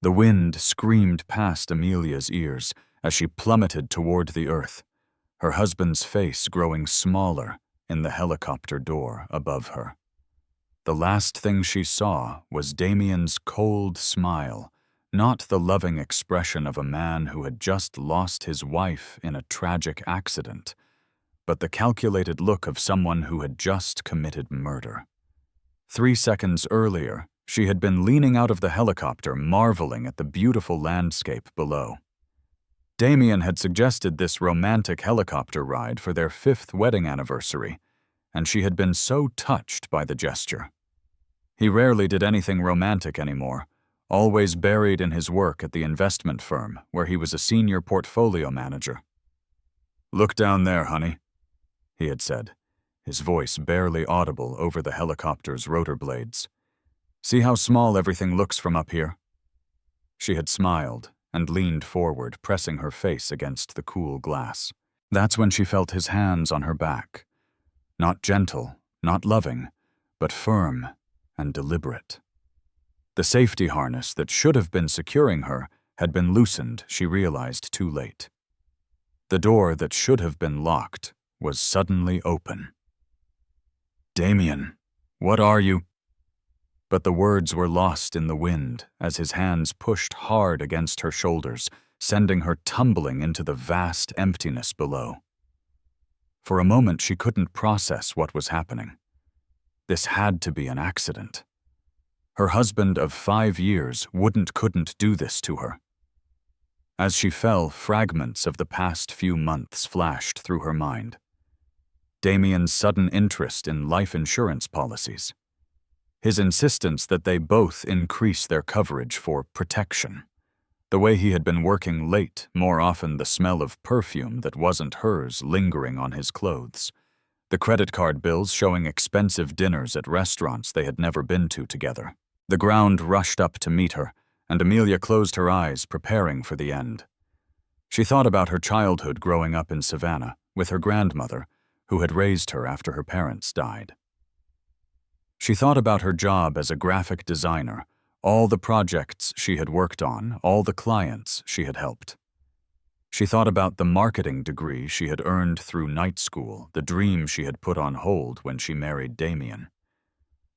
The wind screamed past Amelia's ears as she plummeted toward the earth, her husband's face growing smaller in the helicopter door above her. The last thing she saw was Damien's cold smile, not the loving expression of a man who had just lost his wife in a tragic accident, but the calculated look of someone who had just committed murder. 3 seconds earlier, she had been leaning out of the helicopter, marveling at the beautiful landscape below. Damien had suggested this romantic helicopter ride for their 5th wedding anniversary, and she had been so touched by the gesture. He rarely did anything romantic anymore, always buried in his work at the investment firm where he was a senior portfolio manager. "Look down there, honey," he had said, his voice barely audible over the helicopter's rotor blades. "See how small everything looks from up here?" She had smiled and leaned forward, pressing her face against the cool glass. That's when she felt his hands on her back. Not gentle, not loving, but firm and deliberate. The safety harness that should have been securing her had been loosened, she realized too late. The door that should have been locked was suddenly open. "Damien, what are you?" But the words were lost in the wind as his hands pushed hard against her shoulders, sending her tumbling into the vast emptiness below. For a moment she couldn't process what was happening. This had to be an accident. Her husband of 5 years couldn't do this to her. As she fell, fragments of the past few months flashed through her mind. Damien's sudden interest in life insurance policies. His insistence that they both increase their coverage for protection. The way he had been working late, more often the smell of perfume that wasn't hers lingering on his clothes. The credit card bills showing expensive dinners at restaurants they had never been to together. The ground rushed up to meet her, and Amelia closed her eyes, preparing for the end. She thought about her childhood growing up in Savannah with her grandmother, who had raised her after her parents died. She thought about her job as a graphic designer, all the projects she had worked on, all the clients she had helped. She thought about the marketing degree she had earned through night school, the dream she had put on hold when she married Damien.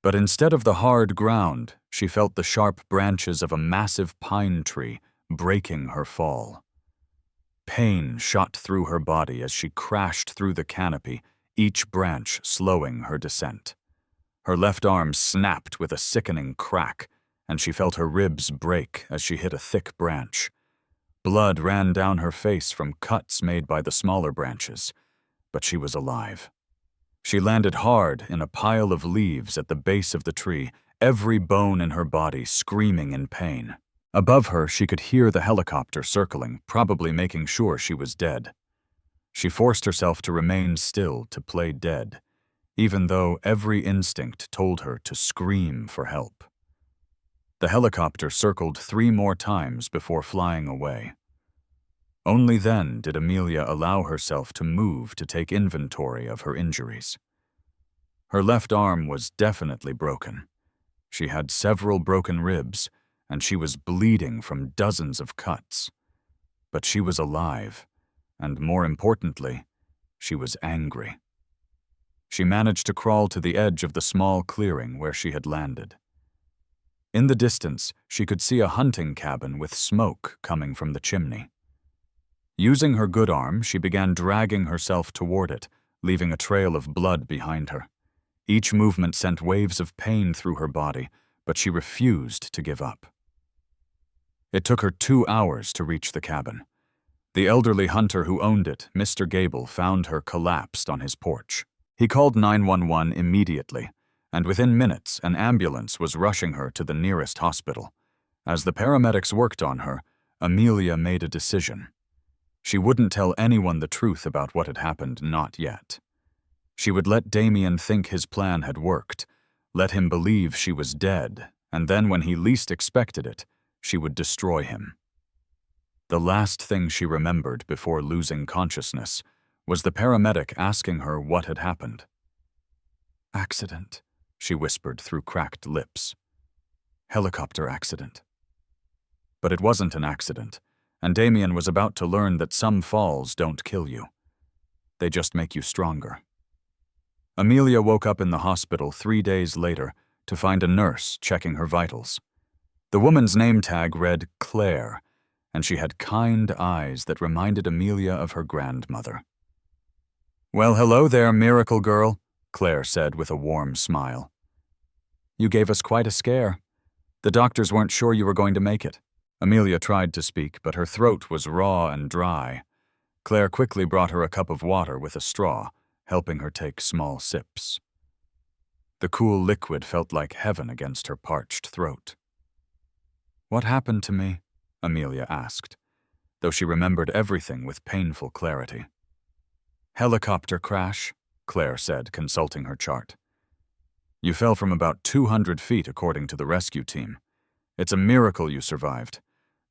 But instead of the hard ground, she felt the sharp branches of a massive pine tree breaking her fall. Pain shot through her body as she crashed through the canopy, each branch slowing her descent. Her left arm snapped with a sickening crack, and she felt her ribs break as she hit a thick branch. Blood ran down her face from cuts made by the smaller branches, but she was alive. She landed hard in a pile of leaves at the base of the tree, every bone in her body screaming in pain. Above her, she could hear the helicopter circling, probably making sure she was dead. She forced herself to remain still, to play dead, even though every instinct told her to scream for help. The helicopter circled 3 more times before flying away. Only then did Amelia allow herself to move to take inventory of her injuries. Her left arm was definitely broken. She had several broken ribs, and she was bleeding from dozens of cuts. But she was alive, and more importantly, she was angry. She managed to crawl to the edge of the small clearing where she had landed. In the distance, she could see a hunting cabin with smoke coming from the chimney. Using her good arm, she began dragging herself toward it, leaving a trail of blood behind her. Each movement sent waves of pain through her body, but she refused to give up. It took her 2 hours to reach the cabin. The elderly hunter who owned it, Mr. Gable, found her collapsed on his porch. He called 911 immediately, and within minutes an ambulance was rushing her to the nearest hospital. As the paramedics worked on her, Amelia made a decision. She wouldn't tell anyone the truth about what had happened, not yet. She would let Damien think his plan had worked, let him believe she was dead, and then when he least expected it, she would destroy him. The last thing she remembered before losing consciousness was the paramedic asking her what had happened. "Accident," she whispered through cracked lips. "Helicopter accident." But it wasn't an accident, and Damien was about to learn that some falls don't kill you. They just make you stronger. Amelia woke up in the hospital 3 days later to find a nurse checking her vitals. The woman's name tag read Claire, and she had kind eyes that reminded Amelia of her grandmother. "Well, hello there, miracle girl," Claire said with a warm smile. "You gave us quite a scare. The doctors weren't sure you were going to make it." Amelia tried to speak, but her throat was raw and dry. Claire quickly brought her a cup of water with a straw, helping her take small sips. The cool liquid felt like heaven against her parched throat. "What happened to me?" Amelia asked, though she remembered everything with painful clarity. "Helicopter crash," Claire said, consulting her chart. "You fell from about 200 feet according to the rescue team. It's a miracle you survived.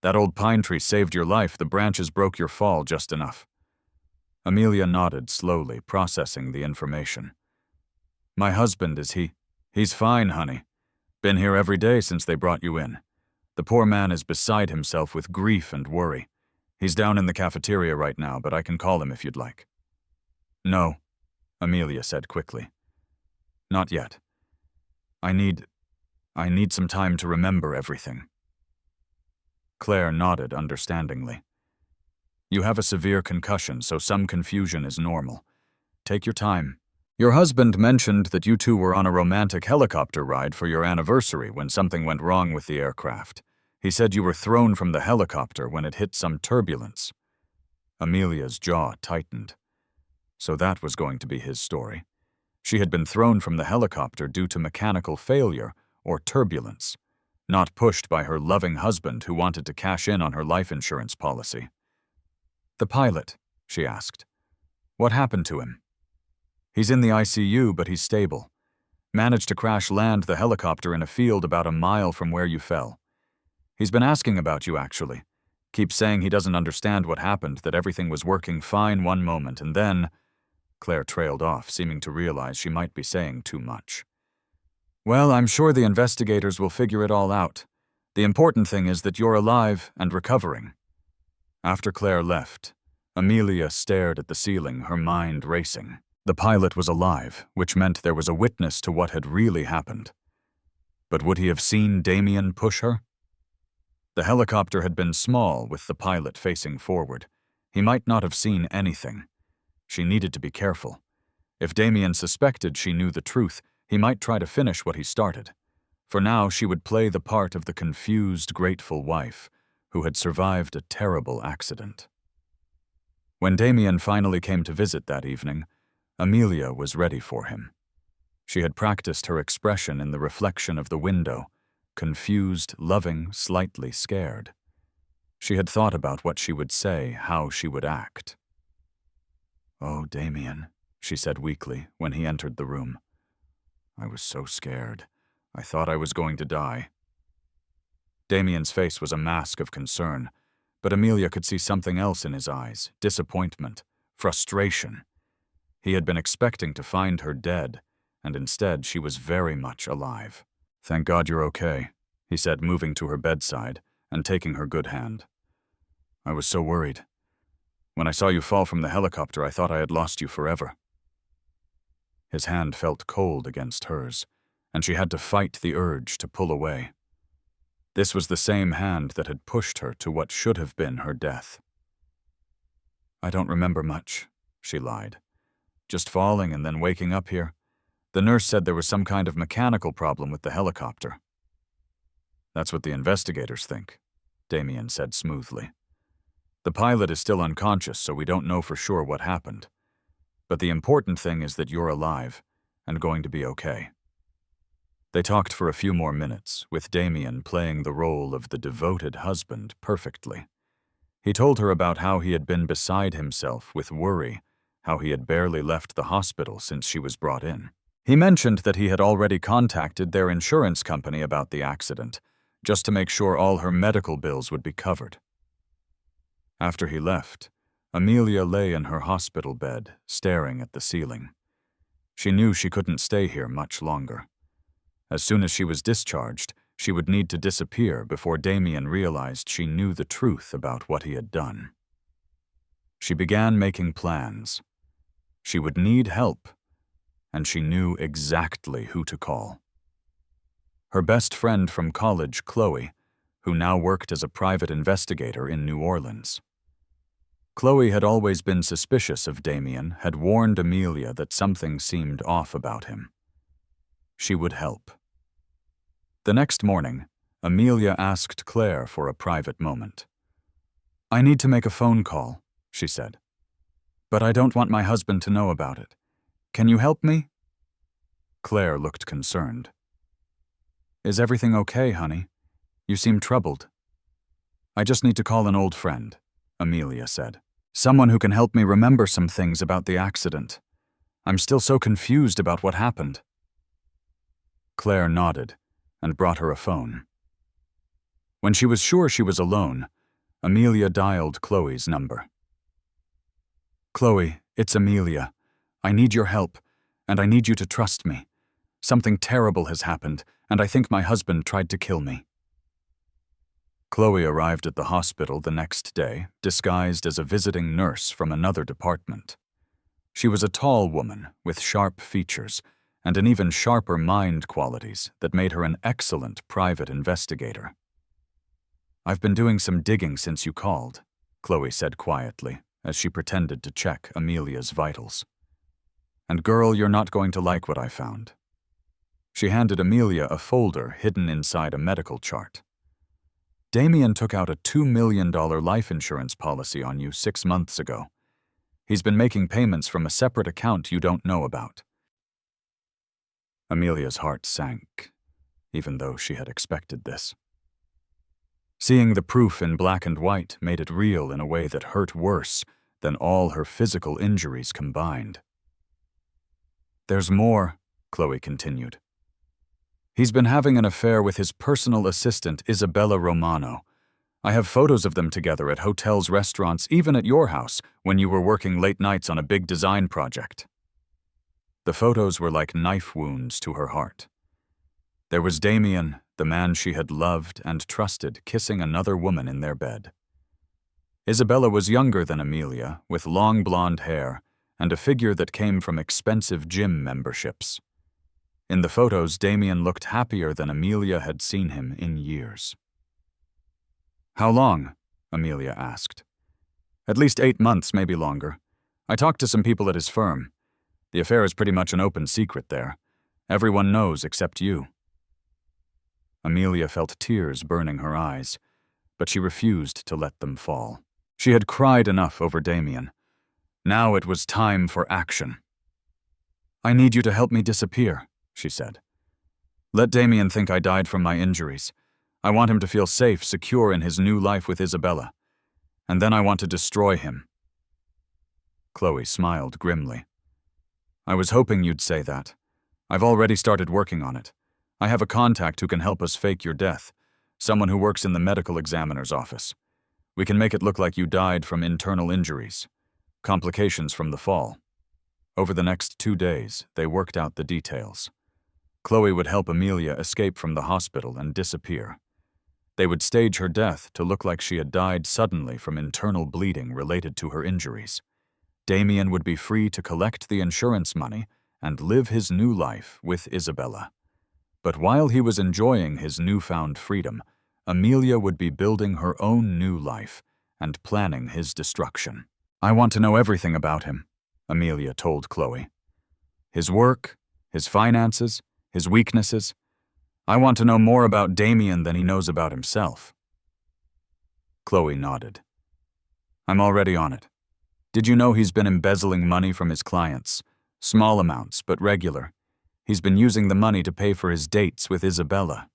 That old pine tree saved your life. The branches broke your fall just enough." Amelia nodded slowly, processing the information. "My husband, He's fine, honey. Been here every day since they brought you in. The poor man is beside himself with grief and worry. He's down in the cafeteria right now, but I can call him if you'd like." "No," Amelia said quickly. "Not yet. I need some time to remember everything." Claire nodded understandingly. "You have a severe concussion, so some confusion is normal. Take your time. Your husband mentioned that you two were on a romantic helicopter ride for your anniversary when something went wrong with the aircraft. He said you were thrown from the helicopter when it hit some turbulence." Amelia's jaw tightened. So that was going to be his story. She had been thrown from the helicopter due to mechanical failure or turbulence, not pushed by her loving husband who wanted to cash in on her life insurance policy. "The pilot," she asked. "What happened to him?" "He's in the ICU, but he's stable. Managed to crash land the helicopter in a field about a mile from where you fell. He's been asking about you, actually. Keeps saying he doesn't understand what happened, that everything was working fine one moment, and then—" Claire trailed off, seeming to realize she might be saying too much. "Well, I'm sure the investigators will figure it all out. The important thing is that you're alive and recovering." After Claire left, Amelia stared at the ceiling, her mind racing. The pilot was alive, which meant there was a witness to what had really happened. But would he have seen Damien push her? The helicopter had been small, with the pilot facing forward. He might not have seen anything. She needed to be careful. If Damien suspected she knew the truth, he might try to finish what he started. For now, she would play the part of the confused, grateful wife who had survived a terrible accident. When Damien finally came to visit that evening, Amelia was ready for him. She had practiced her expression in the reflection of the window, confused, loving, slightly scared. She had thought about what she would say, how she would act. "Oh, Damien," she said weakly when he entered the room. "I was so scared. I thought I was going to die." Damien's face was a mask of concern, but Amelia could see something else in his eyes, disappointment, frustration. He had been expecting to find her dead, and instead she was very much alive. "Thank God you're okay," he said, moving to her bedside and taking her good hand. "I was so worried. When I saw you fall from the helicopter, I thought I had lost you forever." His hand felt cold against hers, and she had to fight the urge to pull away. This was the same hand that had pushed her to what should have been her death. "I don't remember much," she lied. "Just falling and then waking up here. The nurse said there was some kind of mechanical problem with the helicopter." "That's what the investigators think," Damien said smoothly. "The pilot is still unconscious, so we don't know for sure what happened. But the important thing is that you're alive and going to be okay." They talked for a few more minutes, with Damien playing the role of the devoted husband perfectly. He told her about how he had been beside himself with worry, how he had barely left the hospital since she was brought in. He mentioned that he had already contacted their insurance company about the accident, just to make sure all her medical bills would be covered. After he left, Amelia lay in her hospital bed, staring at the ceiling. She knew she couldn't stay here much longer. As soon as she was discharged, She would need to disappear before Damien realized she knew the truth about what he had done. She began making plans. She would need help, and she knew exactly who to call. Her best friend from college, Chloe, who now worked as a private investigator in New Orleans. Chloe had always been suspicious of Damien, had warned Amelia that something seemed off about him. She would help. The next morning, Amelia asked Claire for a private moment. "I need to make a phone call," she said. "But I don't want my husband to know about it. Can you help me?" Claire looked concerned. "Is everything okay, honey? You seem troubled." "I just need to call an old friend," Amelia said. "Someone who can help me remember some things about the accident. I'm still so confused about what happened." Claire nodded and brought her a phone. When she was sure she was alone, Amelia dialed Chloe's number. "Chloe, it's Amelia. I need your help, and I need you to trust me. Something terrible has happened, and I think my husband tried to kill me." Chloe arrived at the hospital the next day, disguised as a visiting nurse from another department. She was a tall woman with sharp features and an even sharper mind qualities that made her an excellent private investigator. "I've been doing some digging since you called," Chloe said quietly, as she pretended to check Amelia's vitals. "And girl, you're not going to like what I found." She handed Amelia a folder hidden inside a medical chart. "Damien took out a $2 million life insurance policy on you 6 months ago. He's been making payments from a separate account you don't know about." Amelia's heart sank, even though she had expected this. Seeing the proof in black and white made it real in a way that hurt worse than all her physical injuries combined. "There's more," Chloe continued. "He's been having an affair with his personal assistant, Isabella Romano. I have photos of them together at hotels, restaurants, even at your house when you were working late nights on a big design project." The photos were like knife wounds to her heart. There was Damien, the man she had loved and trusted, kissing another woman in their bed. Isabella was younger than Amelia, with long blonde hair and a figure that came from expensive gym memberships. In the photos, Damien looked happier than Amelia had seen him in years. "How long?" Amelia asked. "At least 8 months, maybe longer. I talked to some people at his firm. The affair is pretty much an open secret there. Everyone knows except you." Amelia felt tears burning her eyes, but she refused to let them fall. She had cried enough over Damien. Now it was time for action. "I need you to help me disappear," she said. "Let Damien think I died from my injuries. I want him to feel safe, secure in his new life with Isabella. And then I want to destroy him." Chloe smiled grimly. "I was hoping you'd say that. I've already started working on it. I have a contact who can help us fake your death, someone who works in the medical examiner's office. We can make it look like you died from internal injuries, complications from the fall." Over the next 2 days, they worked out the details. Chloe would help Amelia escape from the hospital and disappear. They would stage her death to look like she had died suddenly from internal bleeding related to her injuries. Damien would be free to collect the insurance money and live his new life with Isabella. But while he was enjoying his newfound freedom, Amelia would be building her own new life and planning his destruction. "I want to know everything about him," Amelia told Chloe. "His work, his finances, his weaknesses. I want to know more about Damien than he knows about himself." Chloe nodded. "I'm already on it. Did you know he's been embezzling money from his clients? Small amounts, but regular. He's been using the money to pay for his dates with Isabella."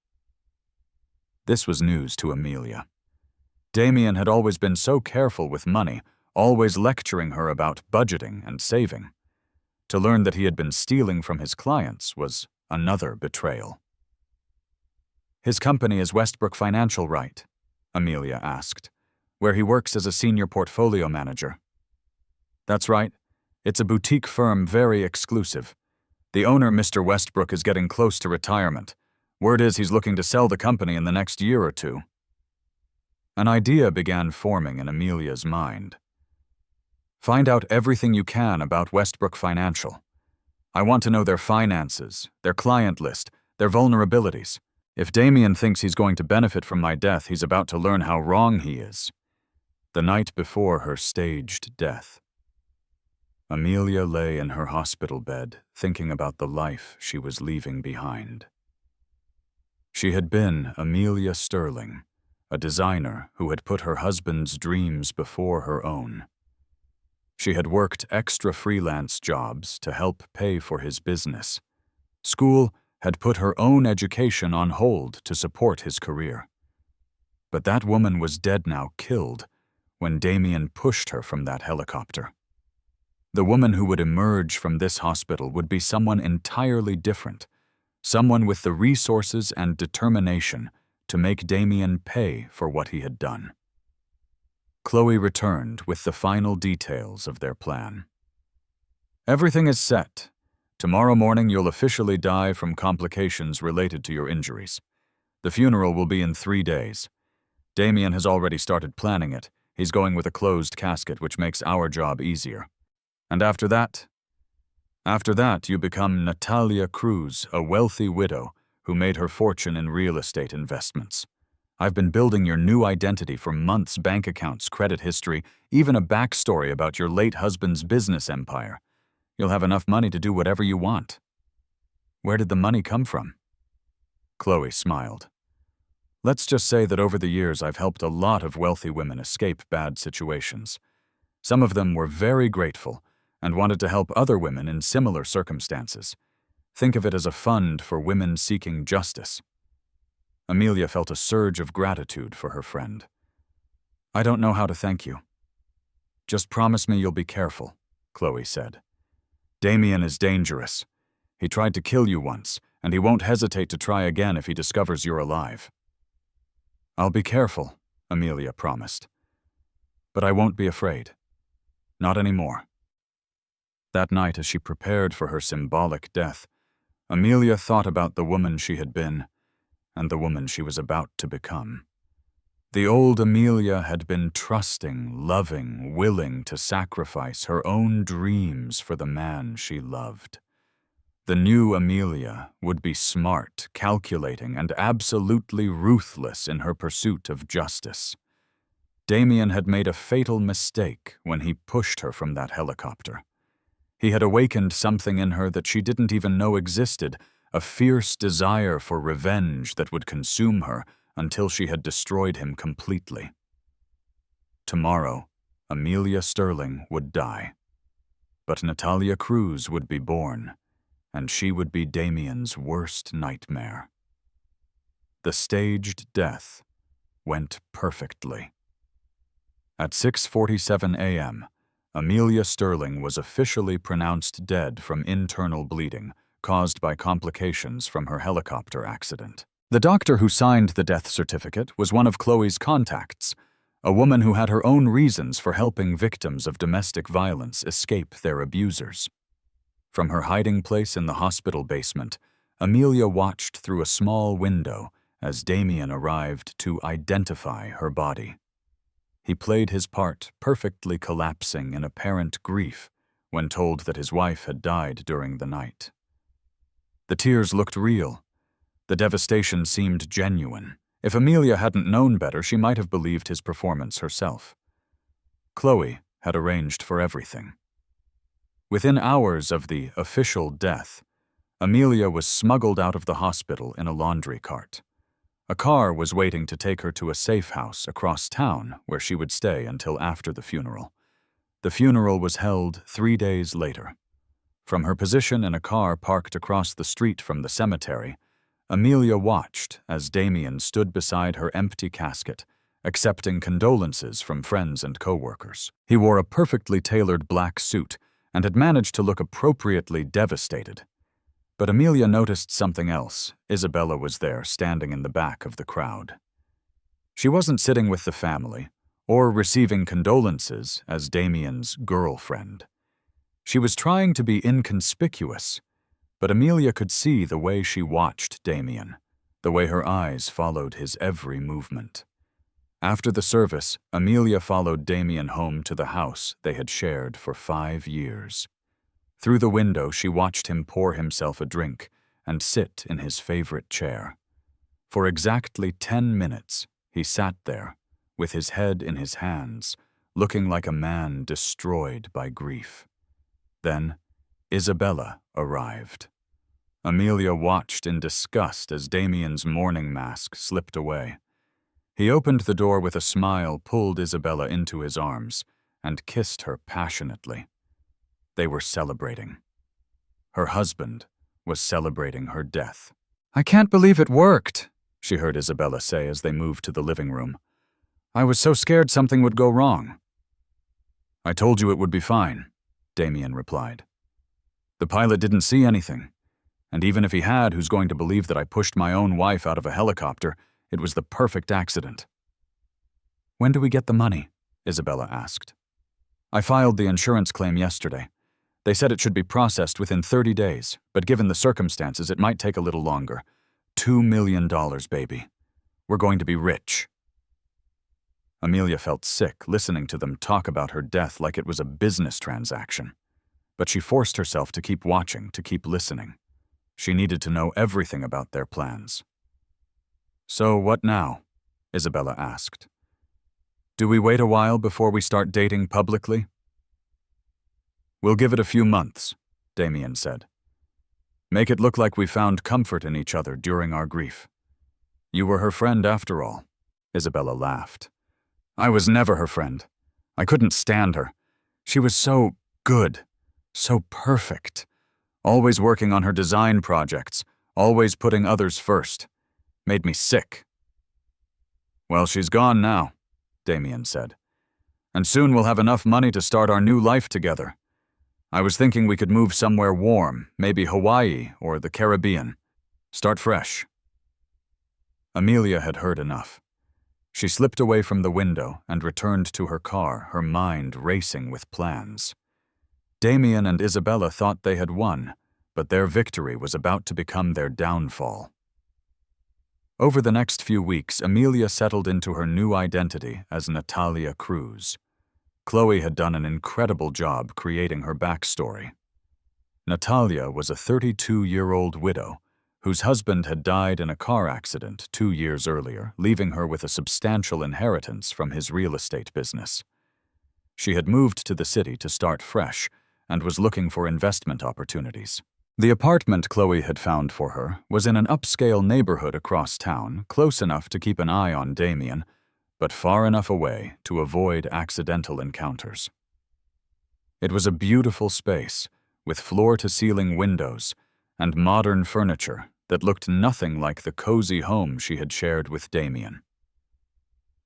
This was news to Amelia. Damien had always been so careful with money, always lecturing her about budgeting and saving. To learn that he had been stealing from his clients was another betrayal. "His company is Westbrook Financial, right?" Amelia asked, "where he works as a senior portfolio manager." "That's right. It's a boutique firm, very exclusive. The owner, Mr. Westbrook, is getting close to retirement. Word is he's looking to sell the company in the next year or two. An idea began forming in Amelia's mind. Find out everything you can about Westbrook Financial. I want to know their finances, their client list, their vulnerabilities. If Damien thinks he's going to benefit from my death, he's about to learn how wrong he is. The night before her staged death, Amelia lay in her hospital bed, thinking about the life she was leaving behind. She had been Amelia Sterling, a designer who had put her husband's dreams before her own. She had worked extra freelance jobs to help pay for his business. School had put her own education on hold to support his career. But that woman was dead now, killed, when Damien pushed her from that helicopter. The woman who would emerge from this hospital would be someone entirely different, someone with the resources and determination to make Damien pay for what he had done. Chloe returned with the final details of their plan. Everything is set. Tomorrow morning you'll officially die from complications related to your injuries. The funeral will be in 3 days. Damien has already started planning it. He's going with a closed casket, which makes our job easier. And after that, you become Natalia Cruz, a wealthy widow who made her fortune in real estate investments. I've been building your new identity for months: bank accounts, credit history, even a backstory about your late husband's business empire. You'll have enough money to do whatever you want. Where did the money come from? Chloe smiled. Let's just say that over the years I've helped a lot of wealthy women escape bad situations. Some of them were very grateful and wanted to help other women in similar circumstances. Think of it as a fund for women seeking justice. Amelia felt a surge of gratitude for her friend. I don't know how to thank you. Just promise me you'll be careful, Chloe said. Damien is dangerous. He tried to kill you once, and he won't hesitate to try again if he discovers you're alive. I'll be careful, Amelia promised. But I won't be afraid. Not anymore. That night, as she prepared for her symbolic death, Amelia thought about the woman she had been and the woman she was about to become. The old Amelia had been trusting, loving, willing to sacrifice her own dreams for the man she loved. The new Amelia would be smart, calculating, and absolutely ruthless in her pursuit of justice. Damien had made a fatal mistake when he pushed her from that helicopter. He had awakened something in her that she didn't even know existed, a fierce desire for revenge that would consume her until she had destroyed him completely. Tomorrow, Amelia Sterling would die. But Natalia Cruz would be born, and she would be Damien's worst nightmare. The staged death went perfectly. At 6:47 a.m., Amelia Sterling was officially pronounced dead from internal bleeding caused by complications from her helicopter accident. The doctor who signed the death certificate was one of Chloe's contacts, a woman who had her own reasons for helping victims of domestic violence escape their abusers. From her hiding place in the hospital basement, Amelia watched through a small window as Damien arrived to identify her body. He played his part, perfectly collapsing in apparent grief when told that his wife had died during the night. The tears looked real. The devastation seemed genuine. If Amelia hadn't known better, she might have believed his performance herself. Chloe had arranged for everything. Within hours of the official death, Amelia was smuggled out of the hospital in a laundry cart. A car was waiting to take her to a safe house across town where she would stay until after the funeral. The funeral was held 3 days later. From her position in a car parked across the street from the cemetery, Amelia watched as Damien stood beside her empty casket, accepting condolences from friends and co-workers. He wore a perfectly tailored black suit and had managed to look appropriately devastated. But Amelia noticed something else. Isabella was there, standing in the back of the crowd. She wasn't sitting with the family or receiving condolences as Damien's girlfriend. She was trying to be inconspicuous, but Amelia could see the way she watched Damien, the way her eyes followed his every movement. After the service, Amelia followed Damien home to the house they had shared for 5 years. Through the window, she watched him pour himself a drink and sit in his favorite chair. For exactly 10 minutes, he sat there, with his head in his hands, looking like a man destroyed by grief. Then, Isabella arrived. Amelia watched in disgust as Damien's mourning mask slipped away. He opened the door with a smile, pulled Isabella into his arms, and kissed her passionately. They were celebrating. Her husband was celebrating her death. "I can't believe it worked," she heard Isabella say as they moved to the living room. "I was so scared something would go wrong." "I told you it would be fine," Damien replied. "The pilot didn't see anything. And even if he had, who's going to believe that I pushed my own wife out of a helicopter? It was the perfect accident." "When do we get the money?" Isabella asked. "I filed the insurance claim yesterday. They said it should be processed within 30 days, but given the circumstances, it might take a little longer. $2 million, baby. We're going to be rich." Amelia felt sick listening to them talk about her death like it was a business transaction. But she forced herself to keep watching, to keep listening. She needed to know everything about their plans. "So what now?" Isabella asked. "Do we wait a while before we start dating publicly?" "We'll give it a few months," Damien said. "Make it look like we found comfort in each other during our grief. You were her friend after all." Isabella laughed. "I was never her friend. I couldn't stand her. She was so good, so perfect. Always working on her design projects, always putting others first. Made me sick." "Well, she's gone now," Damien said. "And soon we'll have enough money to start our new life together. I was thinking we could move somewhere warm, maybe Hawaii or the Caribbean. Start fresh." Amelia had heard enough. She slipped away from the window and returned to her car, her mind racing with plans. Damien and Isabella thought they had won, but their victory was about to become their downfall. Over the next few weeks, Amelia settled into her new identity as Natalia Cruz. Chloe had done an incredible job creating her backstory. Natalia was a 32-year-old widow whose husband had died in a car accident 2 years earlier, leaving her with a substantial inheritance from his real estate business. She had moved to the city to start fresh and was looking for investment opportunities. The apartment Chloe had found for her was in an upscale neighborhood across town, close enough to keep an eye on Damien, but far enough away to avoid accidental encounters. It was a beautiful space, with floor-to-ceiling windows and modern furniture that looked nothing like the cozy home she had shared with Damien.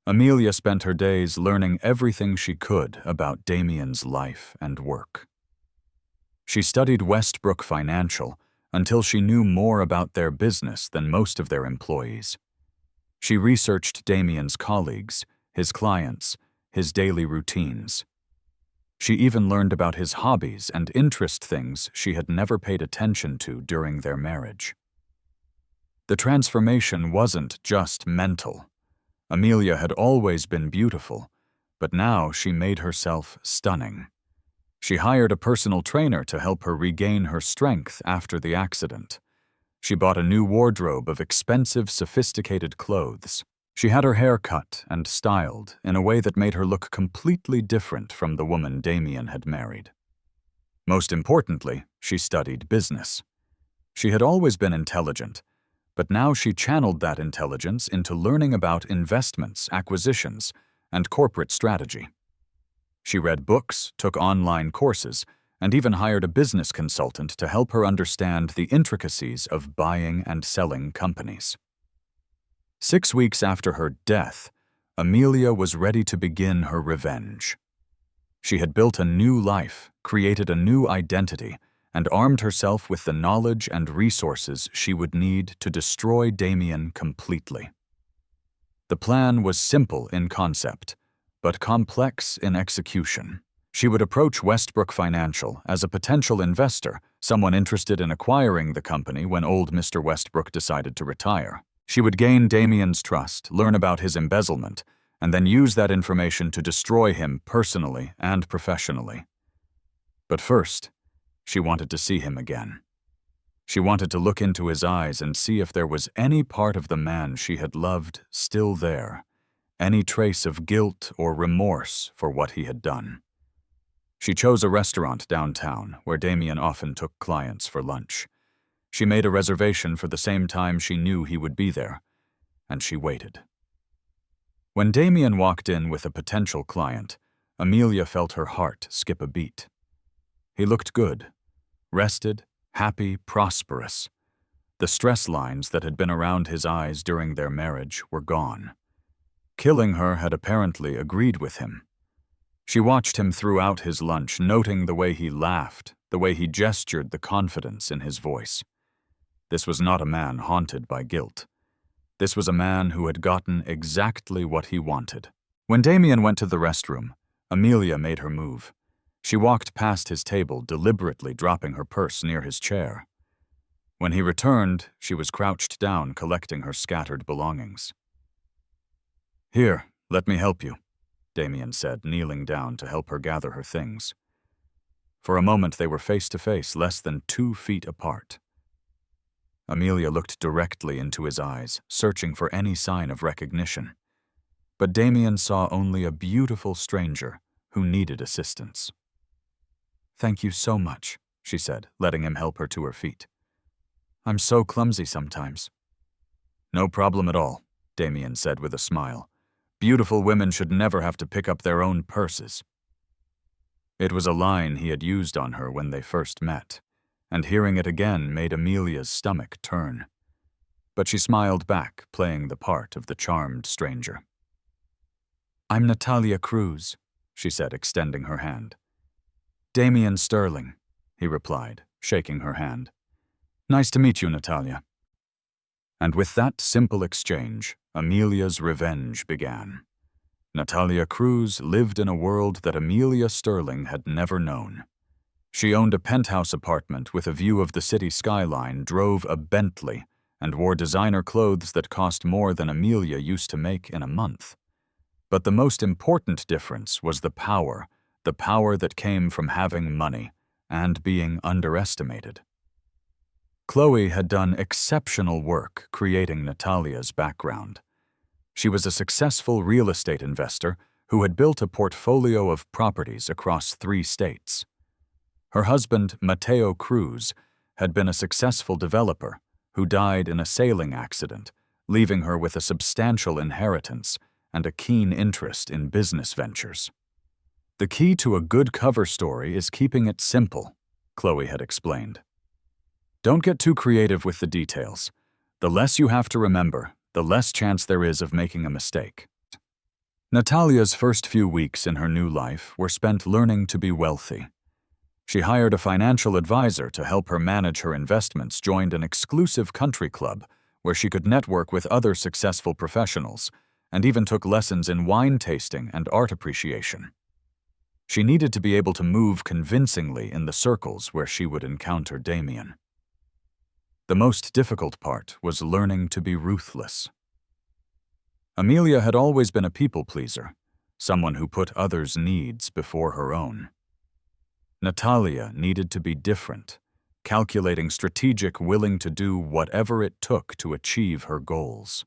Amelia spent her days learning everything she could about Damien's life and work. She studied Westbrook Financial until she knew more about their business than most of their employees. She researched Damien's colleagues, his clients, his daily routines. She even learned about his hobbies and interest, things she had never paid attention to during their marriage. The transformation wasn't just mental. Amelia had always been beautiful, but now she made herself stunning. She hired a personal trainer to help her regain her strength after the accident. She bought a new wardrobe of expensive, sophisticated clothes. She had her hair cut and styled in a way that made her look completely different from the woman Damien had married. Most importantly, she studied business. She had always been intelligent, but now she channeled that intelligence into learning about investments, acquisitions, and corporate strategy. She read books, took online courses, and even hired a business consultant to help her understand the intricacies of buying and selling companies. 6 weeks after her death, Amelia was ready to begin her revenge. She had built a new life, created a new identity, and armed herself with the knowledge and resources she would need to destroy Damien completely. The plan was simple in concept, but complex in execution. She would approach Westbrook Financial as a potential investor, someone interested in acquiring the company when old Mr. Westbrook decided to retire. She would gain Damien's trust, learn about his embezzlement, and then use that information to destroy him personally and professionally. But first, she wanted to see him again. She wanted to look into his eyes and see if there was any part of the man she had loved still there, any trace of guilt or remorse for what he had done. She chose a restaurant downtown where Damien often took clients for lunch. She made a reservation for the same time she knew he would be there, and she waited. When Damien walked in with a potential client, Amelia felt her heart skip a beat. He looked good, rested, happy, prosperous. The stress lines that had been around his eyes during their marriage were gone. Killing her had apparently agreed with him. She watched him throughout his lunch, noting the way he laughed, the way he gestured, the confidence in his voice. This was not a man haunted by guilt. This was a man who had gotten exactly what he wanted. When Damien went to the restroom, Amelia made her move. She walked past his table, deliberately dropping her purse near his chair. When he returned, she was crouched down, collecting her scattered belongings. "Here, let me help you," Damien said, kneeling down to help her gather her things. For a moment they were face to face, less than 2 feet apart. Amelia looked directly into his eyes, searching for any sign of recognition. But Damien saw only a beautiful stranger who needed assistance. "Thank you so much," she said, letting him help her to her feet. "I'm so clumsy sometimes." "No problem at all," Damien said with a smile. "Beautiful women should never have to pick up their own purses." It was a line he had used on her when they first met, and hearing it again made Amelia's stomach turn. But she smiled back, playing the part of the charmed stranger. "I'm Natalia Cruz," she said, extending her hand. "Damien Sterling," he replied, shaking her hand. "Nice to meet you, Natalia." And with that simple exchange, Amelia's revenge began. Natalia Cruz lived in a world that Amelia Sterling had never known. She owned a penthouse apartment with a view of the city skyline, drove a Bentley, and wore designer clothes that cost more than Amelia used to make in a month. But the most important difference was the power that came from having money and being underestimated. Chloe had done exceptional work creating Natalia's background. She was a successful real estate investor who had built a portfolio of properties across 3 states. Her husband, Mateo Cruz, had been a successful developer who died in a sailing accident, leaving her with a substantial inheritance and a keen interest in business ventures. "The key to a good cover story is keeping it simple," Chloe had explained. "Don't get too creative with the details. The less you have to remember, the less chance there is of making a mistake." Natalia's first few weeks in her new life were spent learning to be wealthy. She hired a financial advisor to help her manage her investments, joined an exclusive country club where she could network with other successful professionals, and even took lessons in wine tasting and art appreciation. She needed to be able to move convincingly in the circles where she would encounter Damien. The most difficult part was learning to be ruthless. Amelia had always been a people pleaser, someone who put others' needs before her own. Natalia needed to be different, calculating, strategic, willing to do whatever it took to achieve her goals.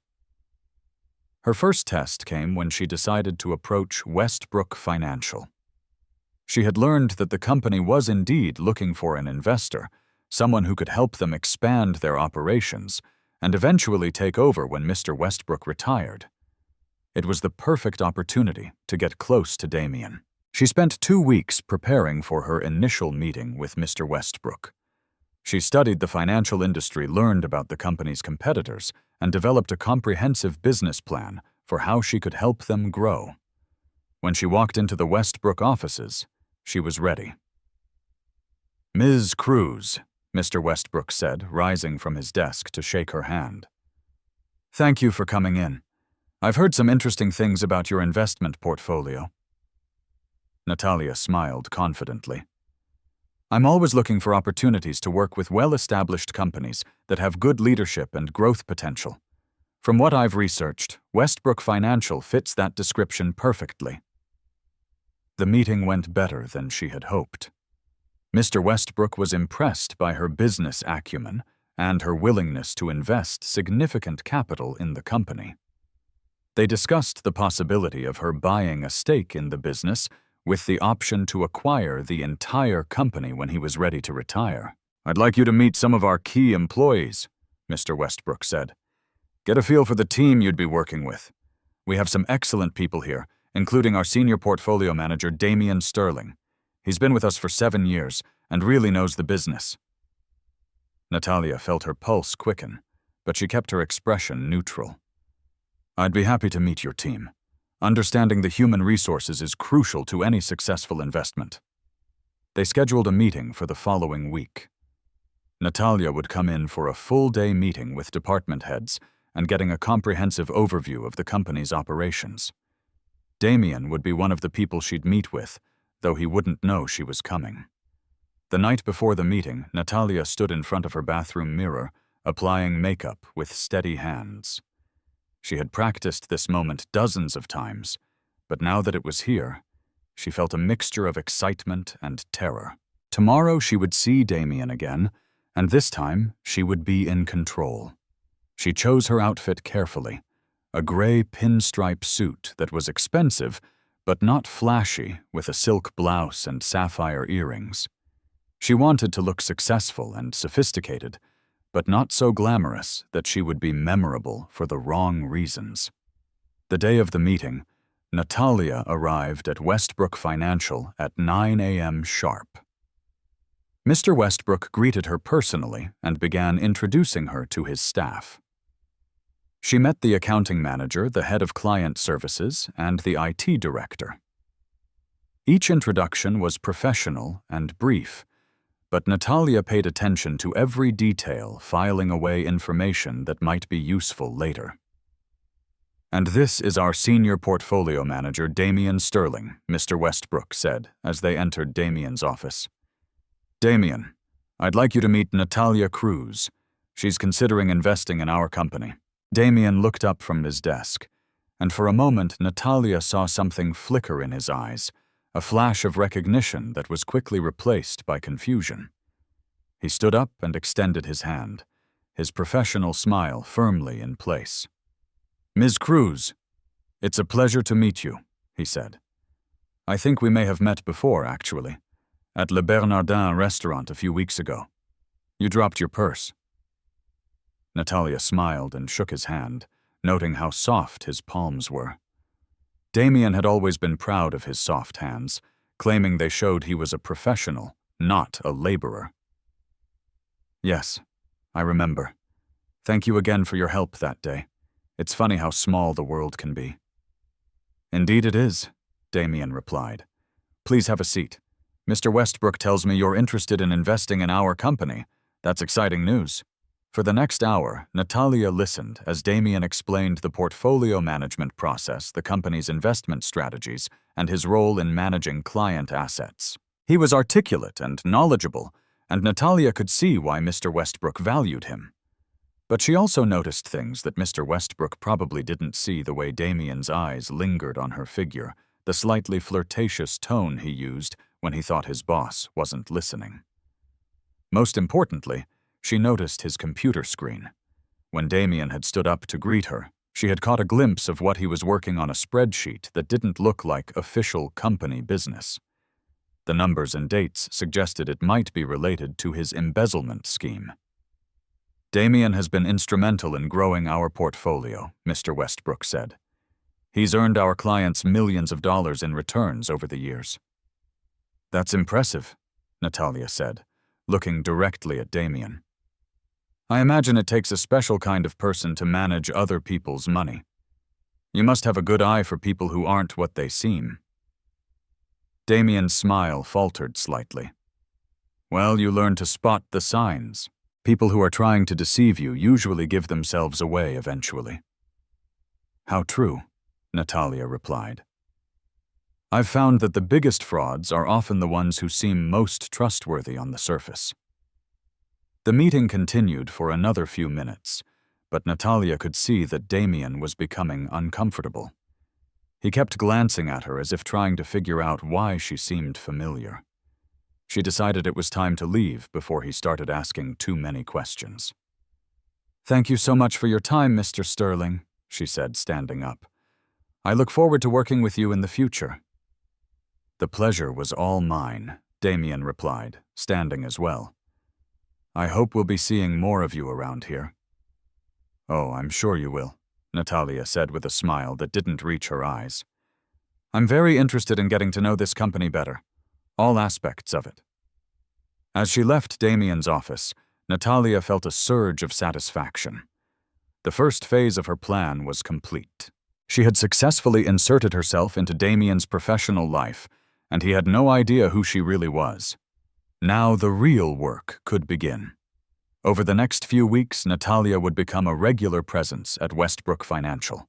Her first test came when she decided to approach Westbrook Financial. She had learned that the company was indeed looking for an investor, someone who could help them expand their operations and eventually take over when Mr. Westbrook retired. It was the perfect opportunity to get close to Damien. She spent 2 weeks preparing for her initial meeting with Mr. Westbrook. She studied the financial industry, learned about the company's competitors, and developed a comprehensive business plan for how she could help them grow. When she walked into the Westbrook offices, she was ready. "Ms. Cruz," Mr. Westbrook said, rising from his desk to shake her hand. "Thank you for coming in. I've heard some interesting things about your investment portfolio." Natalia smiled confidently. "I'm always looking for opportunities to work with well-established companies that have good leadership and growth potential. From what I've researched, Westbrook Financial fits that description perfectly. The meeting went better than she had hoped. Mr. Westbrook was impressed by her business acumen and her willingness to invest significant capital in the company. They discussed the possibility of her buying a stake in the business with the option to acquire the entire company when he was ready to retire. "I'd like you to meet some of our key employees," Mr. Westbrook said. "Get a feel for the team you'd be working with. We have some excellent people here, including our senior portfolio manager, Damian Sterling. He's been with us for 7 years and really knows the business." Natalia felt her pulse quicken, but she kept her expression neutral. "I'd be happy to meet your team. Understanding the human resources is crucial to any successful investment." They scheduled a meeting for the following week. Natalia would come in for a full-day meeting with department heads and getting a comprehensive overview of the company's operations. Damian would be one of the people she'd meet with, though he wouldn't know she was coming. The night before the meeting, Natalia stood in front of her bathroom mirror, applying makeup with steady hands. She had practiced this moment dozens of times, but now that it was here, she felt a mixture of excitement and terror. Tomorrow she would see Damian again, and this time she would be in control. She chose her outfit carefully, a gray pinstripe suit that was expensive, but not flashy, with a silk blouse and sapphire earrings. She wanted to look successful and sophisticated, but not so glamorous that she would be memorable for the wrong reasons. The day of the meeting, Natalia arrived at Westbrook Financial at 9 a.m. sharp. Mr. Westbrook greeted her personally and began introducing her to his staff. She met the accounting manager, the head of client services, and the IT director. Each introduction was professional and brief, but Natalia paid attention to every detail, filing away information that might be useful later. "And this is our senior portfolio manager, Damian Sterling," Mr. Westbrook said as they entered Damian's office. "Damian, I'd like you to meet Natalia Cruz. She's considering investing in our company." Damian looked up from his desk, and for a moment Natalia saw something flicker in his eyes, a flash of recognition that was quickly replaced by confusion. He stood up and extended his hand, his professional smile firmly in place. "Ms. Cruz, it's a pleasure to meet you," he said. "I think we may have met before, actually, at Le Bernardin restaurant a few weeks ago. You dropped your purse." Natalia smiled and shook his hand, noting how soft his palms were. Damian had always been proud of his soft hands, claiming they showed he was a professional, not a laborer. "Yes, I remember. Thank you again for your help that day. It's funny how small the world can be." "Indeed it is," Damian replied. "Please have a seat. Mr. Westbrook tells me you're interested in investing in our company. That's exciting news." For the next hour, Natalia listened as Damian explained the portfolio management process, the company's investment strategies, and his role in managing client assets. He was articulate and knowledgeable, and Natalia could see why Mr. Westbrook valued him. But she also noticed things that Mr. Westbrook probably didn't see: the way Damian's eyes lingered on her figure, the slightly flirtatious tone he used when he thought his boss wasn't listening. Most importantly, she noticed his computer screen. When Damian had stood up to greet her, she had caught a glimpse of what he was working on, a spreadsheet that didn't look like official company business. The numbers and dates suggested it might be related to his embezzlement scheme. "Damian has been instrumental in growing our portfolio," Mr. Westbrook said. "He's earned our clients millions of dollars in returns over the years." "That's impressive," Natalia said, looking directly at Damian. "I imagine it takes a special kind of person to manage other people's money. You must have a good eye for people who aren't what they seem." Damian's smile faltered slightly. "Well, you learn to spot the signs. People who are trying to deceive you usually give themselves away eventually." "How true," Natalia replied. "I've found that the biggest frauds are often the ones who seem most trustworthy on the surface." The meeting continued for another few minutes, but Natalia could see that Damien was becoming uncomfortable. He kept glancing at her as if trying to figure out why she seemed familiar. She decided it was time to leave before he started asking too many questions. "Thank you so much for your time, Mr. Sterling," she said, standing up. "I look forward to working with you in the future." "The pleasure was all mine," Damien replied, standing as well. "I hope we'll be seeing more of you around here." "Oh, I'm sure you will," Natalia said with a smile that didn't reach her eyes. "I'm very interested in getting to know this company better, all aspects of it." As she left Damien's office, Natalia felt a surge of satisfaction. The first phase of her plan was complete. She had successfully inserted herself into Damien's professional life, and he had no idea who she really was. Now the real work could begin. Over the next few weeks, Natalia would become a regular presence at Westbrook Financial.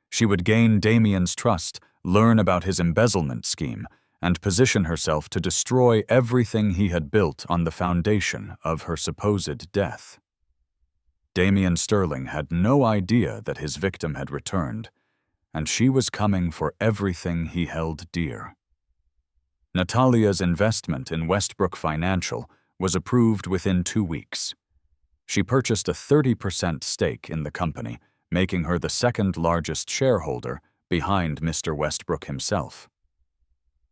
She would gain Damien's trust, learn about his embezzlement scheme, and position herself to destroy everything he had built on the foundation of her supposed death. Damien Sterling had no idea that his victim had returned, and she was coming for everything he held dear. Natalia's investment in Westbrook Financial was approved within 2 weeks. She purchased a 30% stake in the company, making her the second largest shareholder behind Mr. Westbrook himself.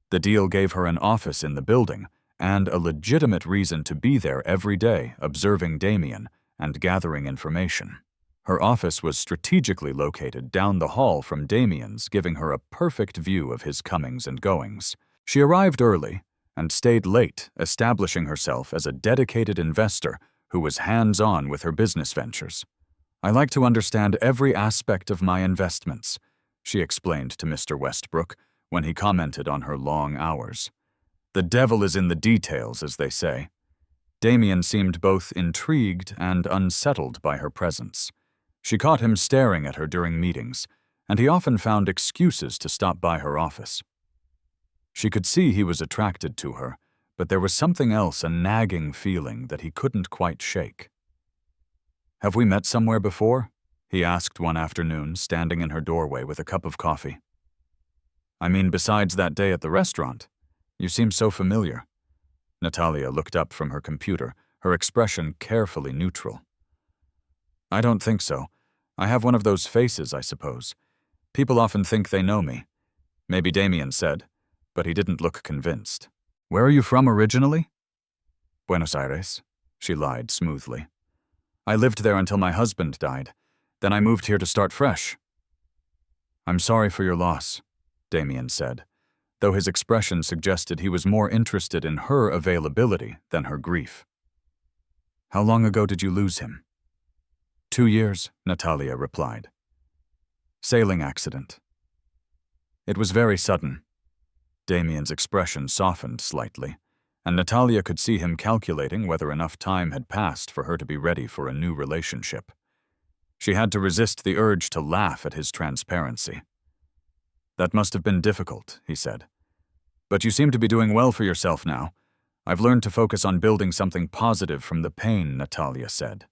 The deal gave her an office in the building and a legitimate reason to be there every day, observing Damien and gathering information. Her office was strategically located down the hall from Damien's, giving her a perfect view of his comings and goings. She arrived early and stayed late, establishing herself as a dedicated investor who was hands-on with her business ventures. "I like to understand every aspect of my investments," she explained to Mr. Westbrook when he commented on her long hours. "The devil is in the details, as they say." Damien seemed both intrigued and unsettled by her presence. She caught him staring at her during meetings, and he often found excuses to stop by her office. She could see he was attracted to her, but there was something else, a nagging feeling that he couldn't quite shake. "Have we met somewhere before?" he asked one afternoon, standing in her doorway with a cup of coffee. "I mean, besides that day at the restaurant. You seem so familiar." Natalia looked up from her computer, her expression carefully neutral. "I don't think so. I have one of those faces, I suppose. People often think they know me. Maybe Damien said, but he didn't look convinced." "Where are you from originally?" "Buenos Aires," she lied smoothly. "I lived there until my husband died. Then I moved here to start fresh." "I'm sorry for your loss," Damien said, though his expression suggested he was more interested in her availability than her grief. "How long ago did you lose him?" 2 years, Natalia replied. "Sailing accident." It was very sudden. Damien's expression softened slightly, and Natalia could see him calculating whether enough time had passed for her to be ready for a new relationship. She had to resist the urge to laugh at his transparency. "That must have been difficult," he said. "But you seem to be doing well for yourself now. I've learned to focus on building something positive from the pain," Natalia said.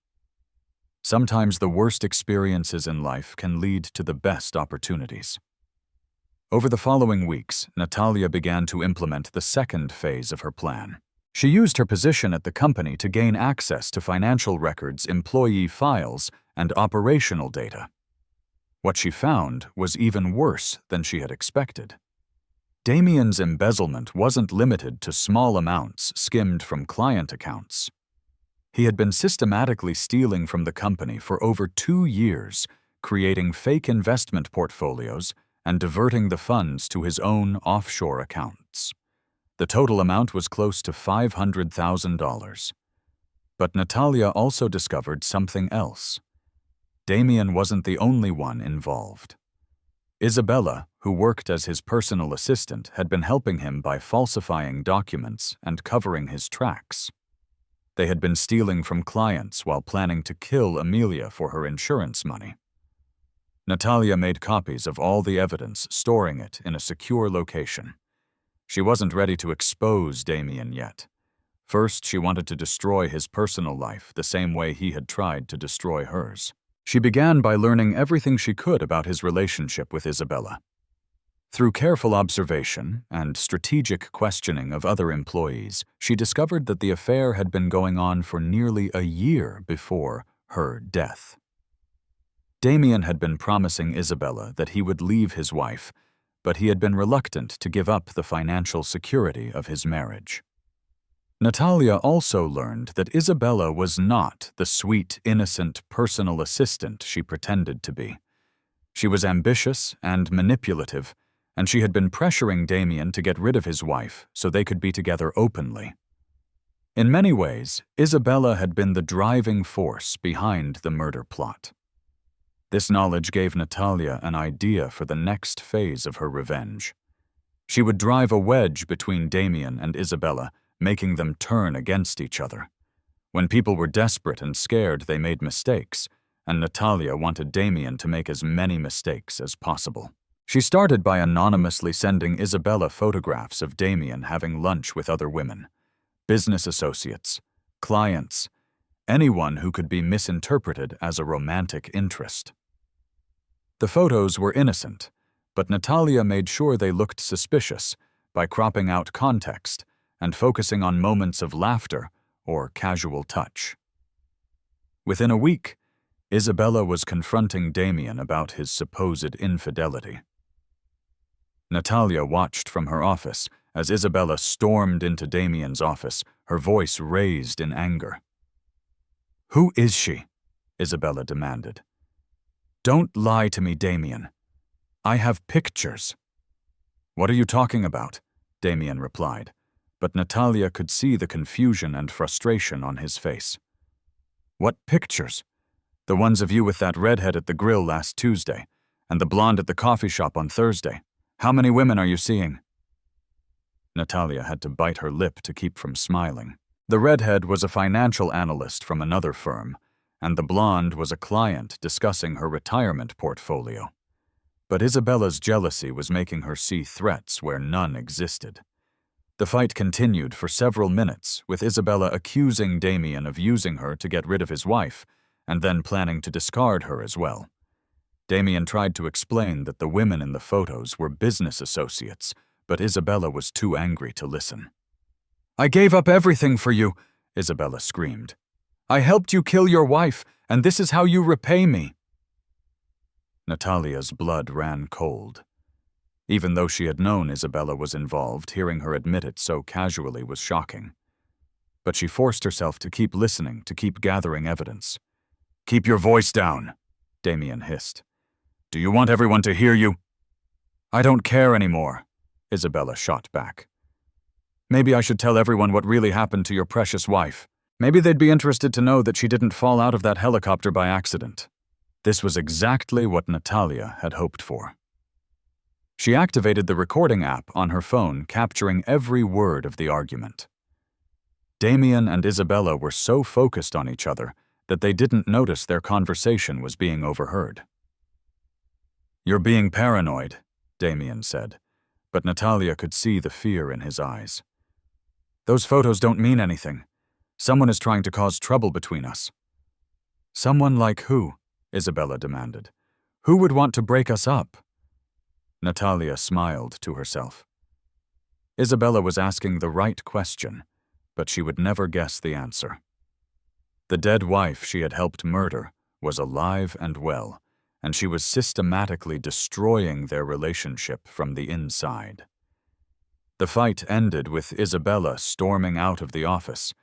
Sometimes the worst experiences in life can lead to the best opportunities. Over the following weeks, Natalia began to implement the second phase of her plan. She used her position at the company to gain access to financial records, employee files, and operational data. What she found was even worse than she had expected. Damien's embezzlement wasn't limited to small amounts skimmed from client accounts. He had been systematically stealing from the company for over 2 years, creating fake investment portfolios and diverting the funds to his own offshore accounts. The total amount was close to $500,000. But Natalia also discovered something else. Damien wasn't the only one involved. Isabella, who worked as his personal assistant, had been helping him by falsifying documents and covering his tracks. They had been stealing from clients while planning to kill Amelia for her insurance money. Natalia made copies of all the evidence, storing it in a secure location. She wasn't ready to expose Damien yet. First, she wanted to destroy his personal life the same way he had tried to destroy hers. She began by learning everything she could about his relationship with Isabella. Through careful observation and strategic questioning of other employees, she discovered that the affair had been going on for nearly a year before her death. Damien had been promising Isabella that he would leave his wife, but he had been reluctant to give up the financial security of his marriage. Natalia also learned that Isabella was not the sweet, innocent personal assistant she pretended to be. She was ambitious and manipulative, and she had been pressuring Damien to get rid of his wife so they could be together openly. In many ways, Isabella had been the driving force behind the murder plot. This knowledge gave Natalia an idea for the next phase of her revenge. She would drive a wedge between Damien and Isabella, making them turn against each other. When people were desperate and scared, they made mistakes, and Natalia wanted Damien to make as many mistakes as possible. She started by anonymously sending Isabella photographs of Damien having lunch with other women, business associates, clients, anyone who could be misinterpreted as a romantic interest. The photos were innocent, but Natalia made sure they looked suspicious by cropping out context and focusing on moments of laughter or casual touch. Within a week, Isabella was confronting Damien about his supposed infidelity. Natalia watched from her office as Isabella stormed into Damien's office, her voice raised in anger. "Who is she?" Isabella demanded. "Don't lie to me, Damien. I have pictures." "What are you talking about?" Damien replied, but Natalia could see the confusion and frustration on his face. "What pictures?" "The ones of you with that redhead at the grill last Tuesday, and the blonde at the coffee shop on Thursday. How many women are you seeing?" Natalia had to bite her lip to keep from smiling. The redhead was a financial analyst from another firm, and the blonde was a client discussing her retirement portfolio. But Isabella's jealousy was making her see threats where none existed. The fight continued for several minutes, with Isabella accusing Damien of using her to get rid of his wife, and then planning to discard her as well. Damien tried to explain that the women in the photos were business associates, but Isabella was too angry to listen. "I gave up everything for you," Isabella screamed. "I helped you kill your wife, and this is how you repay me." Natalia's blood ran cold. Even though she had known Isabella was involved, hearing her admit it so casually was shocking. But she forced herself to keep listening, to keep gathering evidence. "Keep your voice down," Damien hissed. "Do you want everyone to hear you?" "I don't care anymore," Isabella shot back. "Maybe I should tell everyone what really happened to your precious wife. Maybe they'd be interested to know that she didn't fall out of that helicopter by accident." This was exactly what Natalia had hoped for. She activated the recording app on her phone, capturing every word of the argument. Damien and Isabella were so focused on each other that they didn't notice their conversation was being overheard. "You're being paranoid," Damien said, but Natalia could see the fear in his eyes. "Those photos don't mean anything. Someone is trying to cause trouble between us." "Someone like who?" Isabella demanded. "Who would want to break us up?" Natalia smiled to herself. Isabella was asking the right question, but she would never guess the answer. The dead wife she had helped murder was alive and well, and she was systematically destroying their relationship from the inside. The fight ended with Isabella storming out of the office,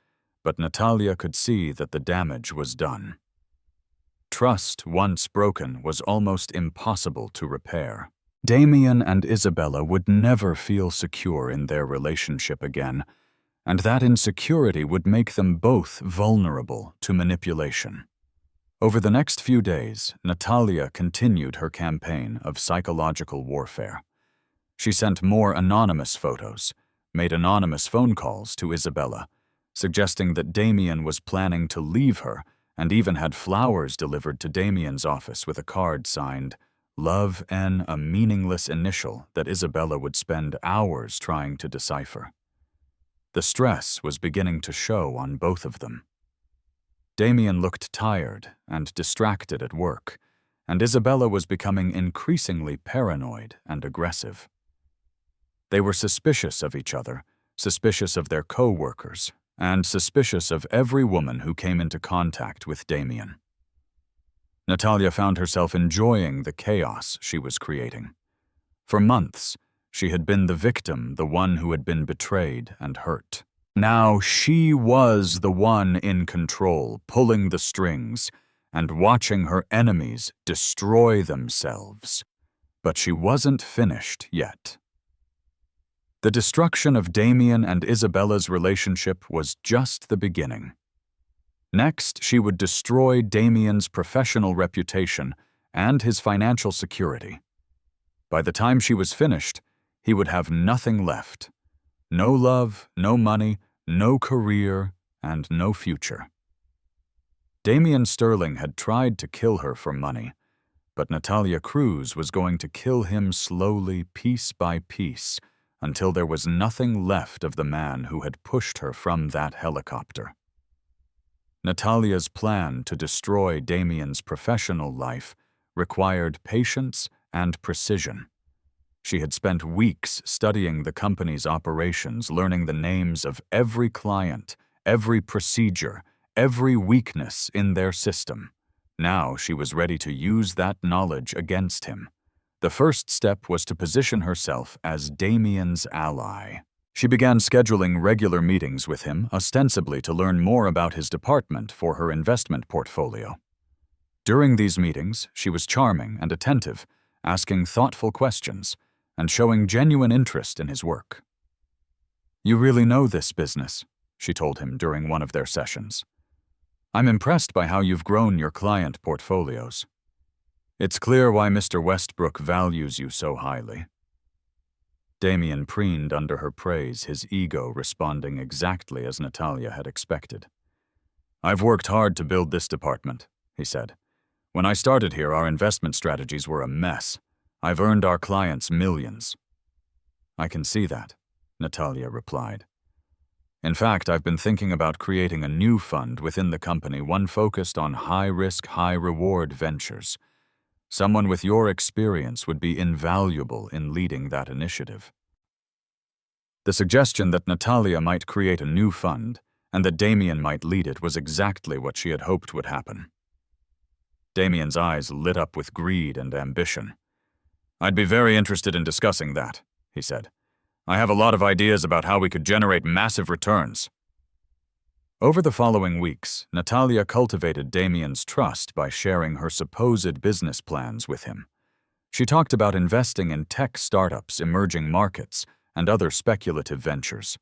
but Natalia could see that the damage was done. Trust, once broken, was almost impossible to repair. Damien and Isabella would never feel secure in their relationship again, and that insecurity would make them both vulnerable to manipulation. Over the next few days, Natalia continued her campaign of psychological warfare. She sent more anonymous photos, made anonymous phone calls to Isabella, suggesting that Damien was planning to leave her, and even had flowers delivered to Damien's office with a card signed, "Love N," a meaningless initial that Isabella would spend hours trying to decipher. The stress was beginning to show on both of them. Damien looked tired and distracted at work, and Isabella was becoming increasingly paranoid and aggressive. They were suspicious of each other, suspicious of their co-workers, and suspicious of every woman who came into contact with Damien. Natalia found herself enjoying the chaos she was creating. For months, she had been the victim, the one who had been betrayed and hurt. Now she was the one in control, pulling the strings, and watching her enemies destroy themselves. But she wasn't finished yet. The destruction of Damien and Isabella's relationship was just the beginning. Next, she would destroy Damien's professional reputation and his financial security. By the time she was finished, he would have nothing left. No love, no money, no career, and no future. Damien Sterling had tried to kill her for money, but Natalia Cruz was going to kill him slowly, piece by piece, until there was nothing left of the man who had pushed her from that helicopter. Natalia's plan to destroy Damien's professional life required patience and precision. She had spent weeks studying the company's operations, learning the names of every client, every procedure, every weakness in their system. Now she was ready to use that knowledge against him. The first step was to position herself as Damien's ally. She began scheduling regular meetings with him, ostensibly to learn more about his department for her investment portfolio. During these meetings, she was charming and attentive, asking thoughtful questions, and showing genuine interest in his work. "You really know this business," she told him during one of their sessions. "I'm impressed by how you've grown your client portfolios. It's clear why Mr. Westbrook values you so highly." Damien preened under her praise, his ego responding exactly as Natalia had expected. "I've worked hard to build this department," he said. "When I started here, our investment strategies were a mess. I've earned our clients millions." "I can see that," Natalia replied. "In fact, I've been thinking about creating a new fund within the company, one focused on high-risk, high-reward ventures. Someone with your experience would be invaluable in leading that initiative." The suggestion that Natalia might create a new fund and that Damien might lead it was exactly what she had hoped would happen. Damien's eyes lit up with greed and ambition. "I'd be very interested in discussing that," he said. "I have a lot of ideas about how we could generate massive returns." Over the following weeks, Natalia cultivated Damien's trust by sharing her supposed business plans with him. She talked about investing in tech startups, emerging markets, and other speculative ventures.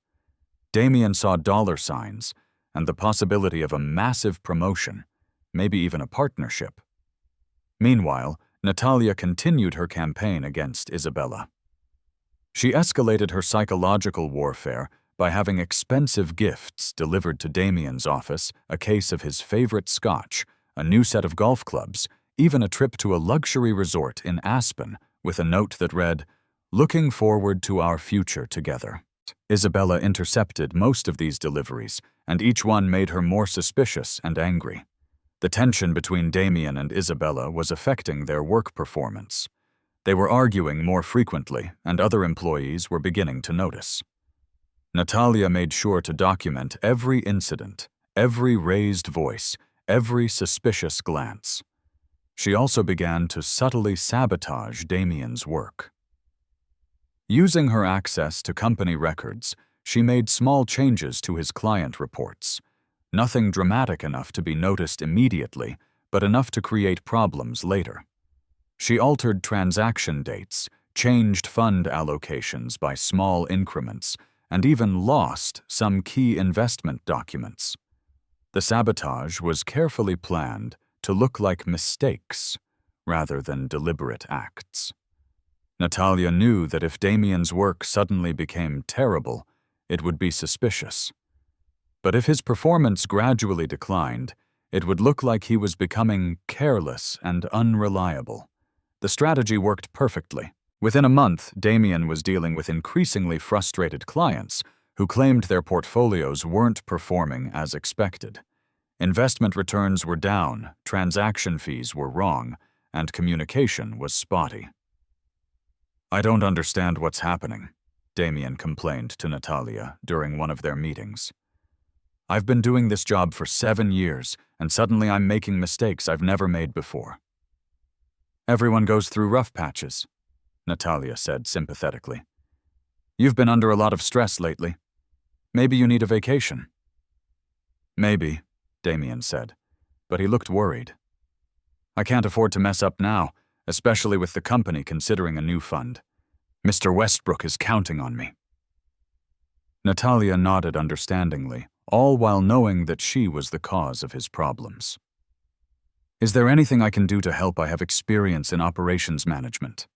Damien saw dollar signs and the possibility of a massive promotion, maybe even a partnership. Meanwhile, Natalia continued her campaign against Isabella. She escalated her psychological warfare by having expensive gifts delivered to Damien's office, a case of his favorite scotch, a new set of golf clubs, even a trip to a luxury resort in Aspen with a note that read, "Looking forward to our future together." Isabella intercepted most of these deliveries, and each one made her more suspicious and angry. The tension between Damien and Isabella was affecting their work performance. They were arguing more frequently, and other employees were beginning to notice. Natalia made sure to document every incident, every raised voice, every suspicious glance. She also began to subtly sabotage Damien's work. Using her access to company records, she made small changes to his client reports. Nothing dramatic enough to be noticed immediately, but enough to create problems later. She altered transaction dates, changed fund allocations by small increments, and even lost some key investment documents. The sabotage was carefully planned to look like mistakes rather than deliberate acts. Natalia knew that if Damien's work suddenly became terrible, it would be suspicious. But if his performance gradually declined, it would look like he was becoming careless and unreliable. The strategy worked perfectly. Within a month, Damien was dealing with increasingly frustrated clients who claimed their portfolios weren't performing as expected. Investment returns were down, transaction fees were wrong, and communication was spotty. "I don't understand what's happening," Damien complained to Natalia during one of their meetings. "I've been doing this job for 7 years, and suddenly I'm making mistakes I've never made before." "Everyone goes through rough patches," Natalia said sympathetically. "You've been under a lot of stress lately. Maybe you need a vacation." "Maybe," Damien said, but he looked worried. "I can't afford to mess up now, especially with the company considering a new fund. Mr. Westbrook is counting on me." Natalia nodded understandingly, all while knowing that she was the cause of his problems. "Is there anything I can do to help? I have experience in operations management.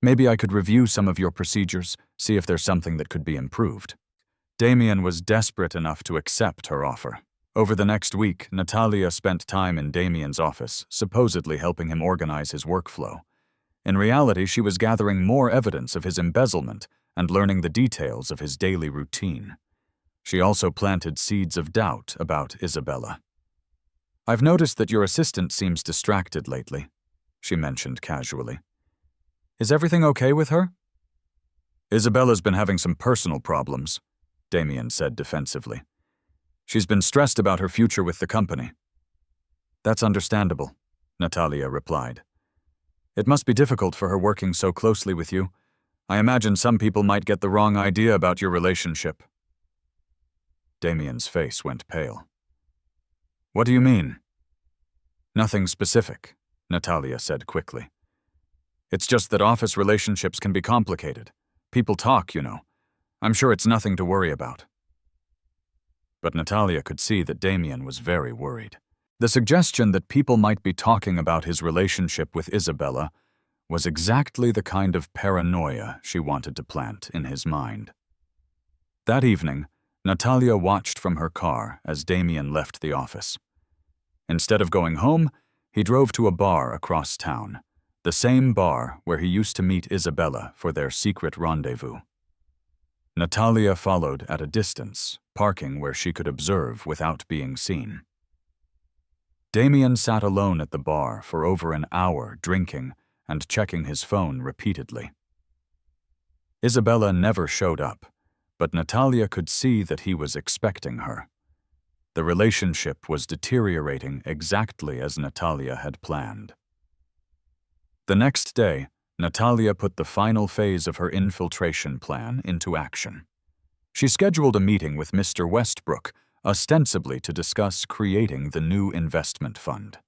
Maybe I could review some of your procedures, see if there's something that could be improved." Damien was desperate enough to accept her offer. Over the next week, Natalia spent time in Damien's office, supposedly helping him organize his workflow. In reality, she was gathering more evidence of his embezzlement and learning the details of his daily routine. She also planted seeds of doubt about Isabella. "I've noticed that your assistant seems distracted lately," she mentioned casually. "Is everything okay with her?" "Isabella's been having some personal problems," Damien said defensively. "She's been stressed about her future with the company." "That's understandable," Natalia replied. "It must be difficult for her working so closely with you. I imagine some people might get the wrong idea about your relationship." Damien's face went pale. "What do you mean?" "Nothing specific," Natalia said quickly. "It's just that office relationships can be complicated. People talk, you know. I'm sure it's nothing to worry about." But Natalia could see that Damien was very worried. The suggestion that people might be talking about his relationship with Isabella was exactly the kind of paranoia she wanted to plant in his mind. That evening, Natalia watched from her car as Damien left the office. Instead of going home, he drove to a bar across town, the same bar where he used to meet Isabella for their secret rendezvous. Natalia followed at a distance, parking where she could observe without being seen. Damien sat alone at the bar for over an hour drinking and checking his phone repeatedly. Isabella never showed up, but Natalia could see that he was expecting her. The relationship was deteriorating exactly as Natalia had planned. The next day, Natalia put the final phase of her infiltration plan into action. She scheduled a meeting with Mr. Westbrook, ostensibly to discuss creating the new investment fund.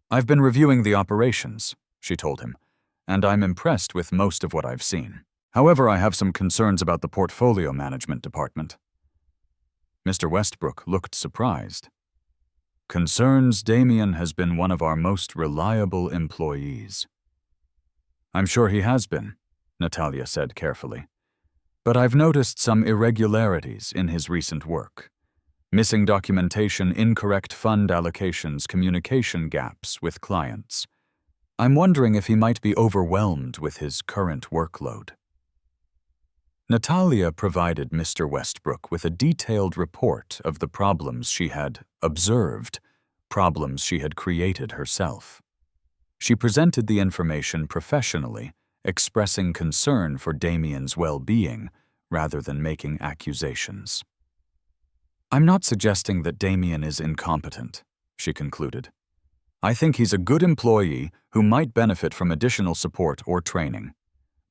"I've been reviewing the operations," she told him, "and I'm impressed with most of what I've seen. However, I have some concerns about the portfolio management department." Mr. Westbrook looked surprised. "Concerns? Damien has been one of our most reliable employees." "I'm sure he has been," Natalia said carefully. "But I've noticed some irregularities in his recent work. Missing documentation, incorrect fund allocations, communication gaps with clients. I'm wondering if he might be overwhelmed with his current workload." Natalia provided Mr. Westbrook with a detailed report of the problems she had observed, problems she had created herself. She presented the information professionally, expressing concern for Damien's well-being rather than making accusations. "I'm not suggesting that Damien is incompetent," she concluded. "I think he's a good employee who might benefit from additional support or training.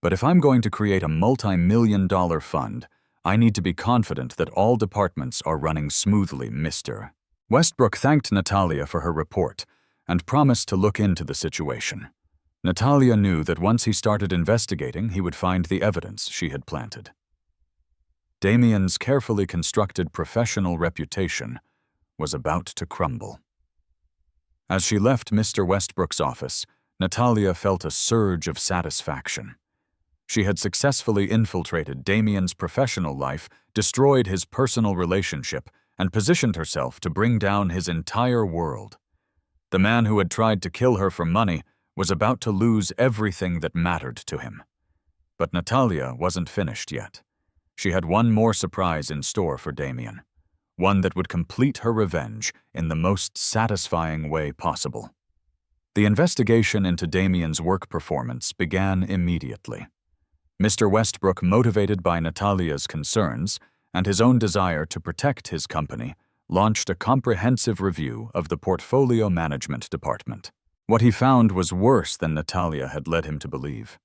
But if I'm going to create a multi-million-dollar fund, I need to be confident that all departments are running smoothly, Mr. Westbrook thanked Natalia for her report and promised to look into the situation. Natalia knew that once he started investigating, he would find the evidence she had planted. Damien's carefully constructed professional reputation was about to crumble. As she left Mr. Westbrook's office, Natalia felt a surge of satisfaction. She had successfully infiltrated Damien's professional life, destroyed his personal relationship, and positioned herself to bring down his entire world. The man who had tried to kill her for money was about to lose everything that mattered to him. But Natalia wasn't finished yet. She had one more surprise in store for Damien. one that would complete her revenge in the most satisfying way possible. The investigation into Damien's work performance began immediately. Mr. Westbrook, motivated by Natalia's concerns and his own desire to protect his company, launched a comprehensive review of the portfolio management department. What he found was worse than Natalia had led him to believe.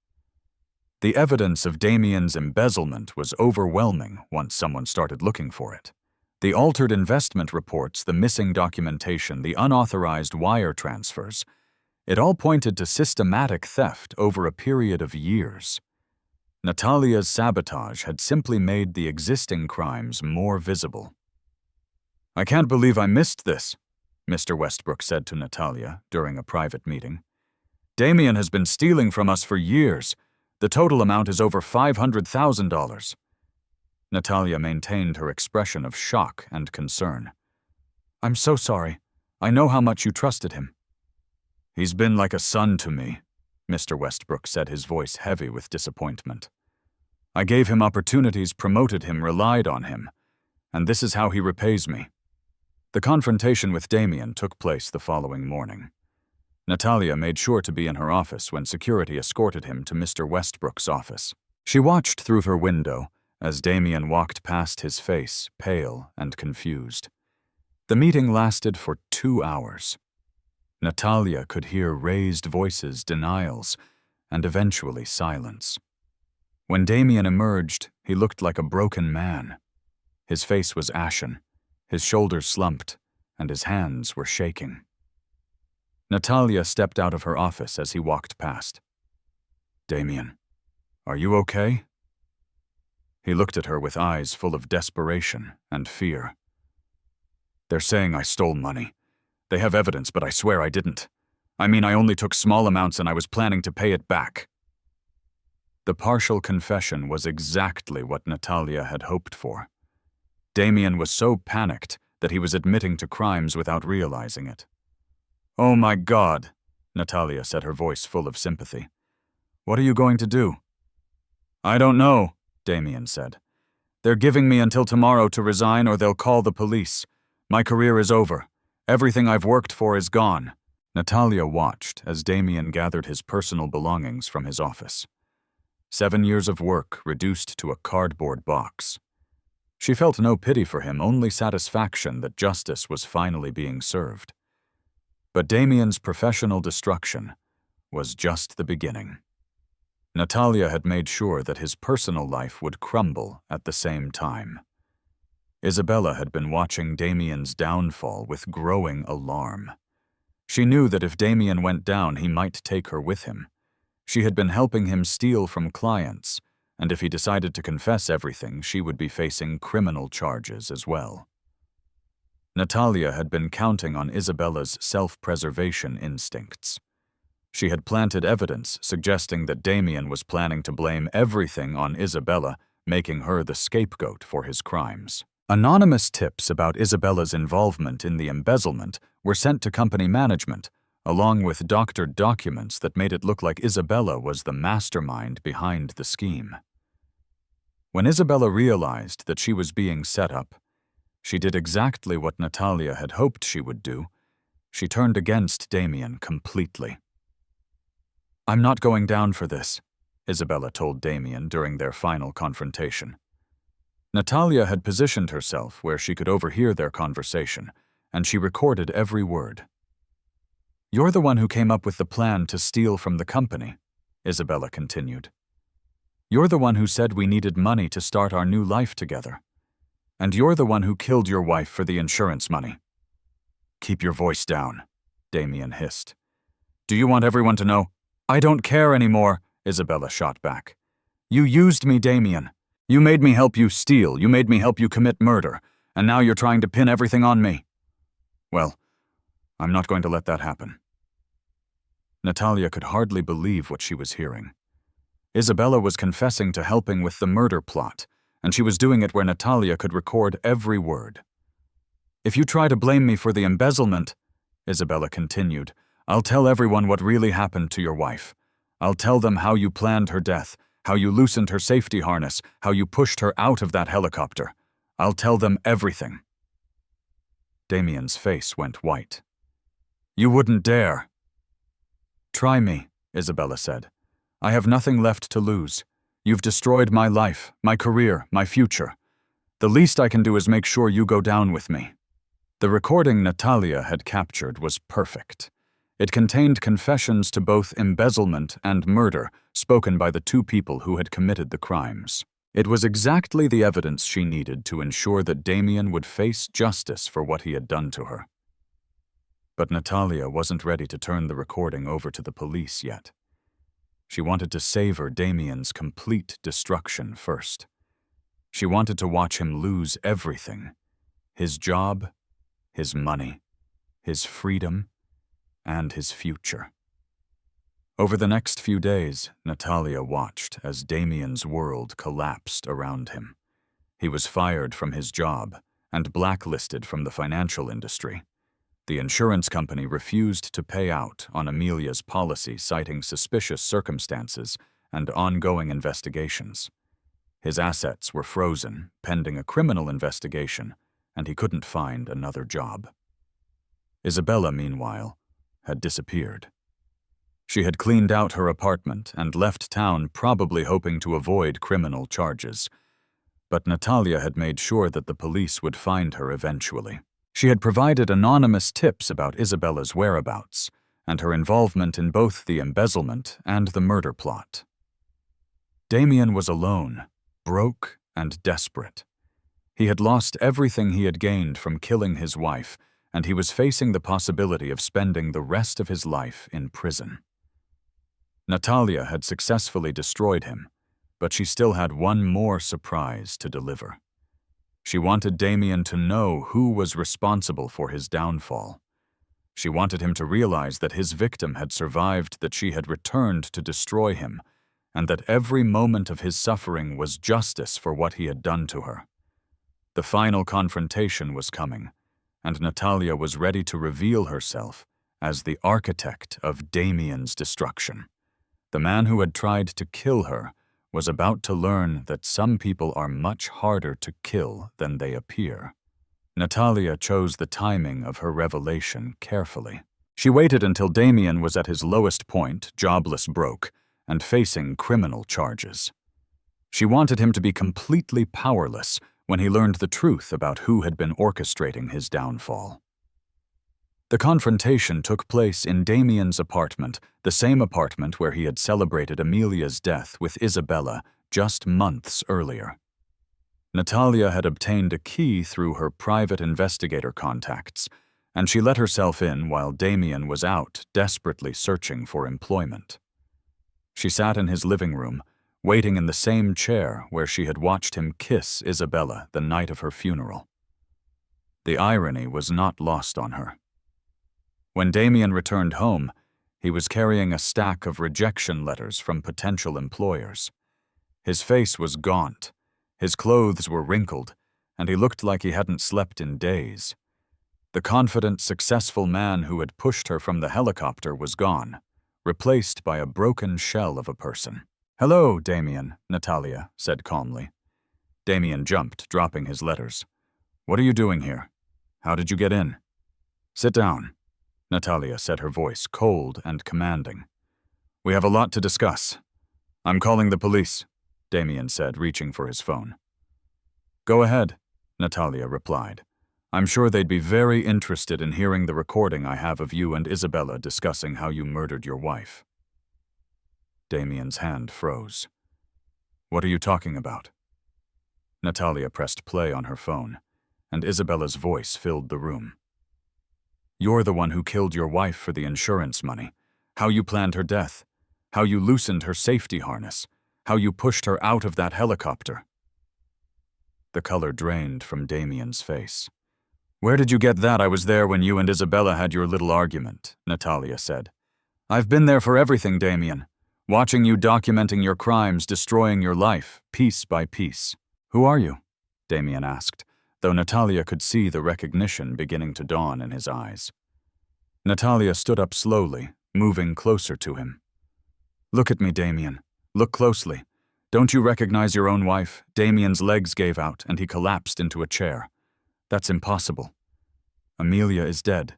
The evidence of Damien's embezzlement was overwhelming once someone started looking for it. The altered investment reports, the missing documentation, the unauthorized wire transfers, it all pointed to systematic theft over a period of years. Natalia's sabotage had simply made the existing crimes more visible. "I can't believe I missed this," Mr. Westbrook said to Natalia during a private meeting. "Damien has been stealing from us for years. The total amount is over $500,000. Natalia maintained her expression of shock and concern. "I'm so sorry. I know how much you trusted him." "He's been like a son to me," Mr. Westbrook said, his voice heavy with disappointment. "I gave him opportunities, promoted him, relied on him, and this is how he repays me." The confrontation with Damien took place the following morning. Natalia made sure to be in her office when security escorted him to Mr. Westbrook's office. She watched through her window as Damien walked past his face, pale and confused. The meeting lasted for 2 hours. Natalia could hear raised voices, denials, and eventually silence. When Damien emerged, he looked like a broken man. His face was ashen, his shoulders slumped, and his hands were shaking. Natalia stepped out of her office as he walked past. "Damien, are you okay?" He looked at her with eyes full of desperation and fear. "They're saying I stole money. They have evidence, but I swear I didn't. I mean, I only took small amounts and I was planning to pay it back." The partial confession was exactly what Natalia had hoped for. Damien was so panicked that he was admitting to crimes without realizing it. "Oh my God," Natalia said, her voice full of sympathy. "What are you going to do?" "I don't know," Damien said. "They're giving me until tomorrow to resign or they'll call the police. My career is over. Everything I've worked for is gone." Natalia watched as Damien gathered his personal belongings from his office. 7 years of work reduced to a cardboard box. She felt no pity for him, only satisfaction that justice was finally being served. But Damien's professional destruction was just the beginning. Natalia had made sure that his personal life would crumble at the same time. Isabella had been watching Damien's downfall with growing alarm. She knew that if Damien went down, he might take her with him. She had been helping him steal from clients, and if he decided to confess everything, she would be facing criminal charges as well. Natalia had been counting on Isabella's self-preservation instincts. She had planted evidence suggesting that Damien was planning to blame everything on Isabella, making her the scapegoat for his crimes. Anonymous tips about Isabella's involvement in the embezzlement were sent to company management, along with doctored documents that made it look like Isabella was the mastermind behind the scheme. When Isabella realized that she was being set up, she did exactly what Natalia had hoped she would do. She turned against Damien completely. "I'm not going down for this," Isabella told Damien during their final confrontation. Natalia had positioned herself where she could overhear their conversation, and she recorded every word. "You're the one who came up with the plan to steal from the company," Isabella continued. "You're the one who said we needed money to start our new life together. And you're the one who killed your wife for the insurance money." "Keep your voice down," Damien hissed. "Do you want everyone to know?" "I don't care anymore," Isabella shot back. "You used me, Damien. You made me help you steal, you made me help you commit murder, and now you're trying to pin everything on me." "Well, I'm not going to let that happen." Natalia could hardly believe what she was hearing. Isabella was confessing to helping with the murder plot, and she was doing it where Natalia could record every word. "If you try to blame me for the embezzlement," Isabella continued, "I'll tell everyone what really happened to your wife. I'll tell them how you planned her death, how you loosened her safety harness, how you pushed her out of that helicopter. I'll tell them everything." Damien's face went white. "You wouldn't dare." "Try me," Isabella said. "I have nothing left to lose. You've destroyed my life, my career, my future. The least I can do is make sure you go down with me." The recording Natalia had captured was perfect. It contained confessions to both embezzlement and murder spoken by the two people who had committed the crimes. It was exactly the evidence she needed to ensure that Damien would face justice for what he had done to her. But Natalia wasn't ready to turn the recording over to the police yet. She wanted to savor Damien's complete destruction first. She wanted to watch him lose everything: his job, his money, his freedom, and his future. Over the next few days, Natalia watched as Damien's world collapsed around him. He was fired from his job and blacklisted from the financial industry. The insurance company refused to pay out on Amelia's policy, citing suspicious circumstances and ongoing investigations. His assets were frozen, pending a criminal investigation, and he couldn't find another job. Isabella, meanwhile, had disappeared. She had cleaned out her apartment and left town, probably hoping to avoid criminal charges. But Natalia had made sure that the police would find her eventually. She had provided anonymous tips about Isabella's whereabouts and her involvement in both the embezzlement and the murder plot. Damien was alone, broke and desperate. He had lost everything he had gained from killing his wife, and he was facing the possibility of spending the rest of his life in prison. Natalia had successfully destroyed him, but she still had one more surprise to deliver. She wanted Damien to know who was responsible for his downfall. She wanted him to realize that his victim had survived, that she had returned to destroy him, and that every moment of his suffering was justice for what he had done to her. The final confrontation was coming, and Natalia was ready to reveal herself as the architect of Damien's destruction. The man who had tried to kill her was about to learn that some people are much harder to kill than they appear. Natalia chose the timing of her revelation carefully. She waited until Damien was at his lowest point, jobless, broke, and facing criminal charges. She wanted him to be completely powerless when he learned the truth about who had been orchestrating his downfall. The confrontation took place in Damien's apartment, the same apartment where he had celebrated Amelia's death with Isabella just months earlier. Natalia had obtained a key through her private investigator contacts, and she let herself in while Damien was out, desperately searching for employment. She sat in his living room, waiting in the same chair where she had watched him kiss Isabella the night of her funeral. The irony was not lost on her. When Damien returned home, he was carrying a stack of rejection letters from potential employers. His face was gaunt, his clothes were wrinkled, and he looked like he hadn't slept in days. The confident, successful man who had pushed her from the helicopter was gone, replaced by a broken shell of a person. "Hello, Damien," Natalia said calmly. Damien jumped, dropping his letters. "What are you doing here? How did you get in?" "Sit down," Natalia said, her voice cold and commanding. "We have a lot to discuss." "I'm calling the police," Damien said, reaching for his phone. "Go ahead," Natalia replied. "I'm sure they'd be very interested in hearing the recording I have of you and Isabella discussing how you murdered your wife." Damien's hand froze. "What are you talking about?" Natalia pressed play on her phone, and Isabella's voice filled the room. "You're the one who killed your wife for the insurance money. How you planned her death. How you loosened her safety harness. How you pushed her out of that helicopter." The color drained from Damien's face. "Where did you get that? I was there when you and Isabella had your little argument," Natalia said. "I've been there for everything, Damien. Watching you, documenting your crimes, destroying your life, piece by piece." "Who are you?" Damien asked, though Natalia could see the recognition beginning to dawn in his eyes. Natalia stood up slowly, moving closer to him. "Look at me, Damien. Look closely. Don't you recognize your own wife?" Damien's legs gave out, and he collapsed into a chair. "That's impossible." Amelia is dead.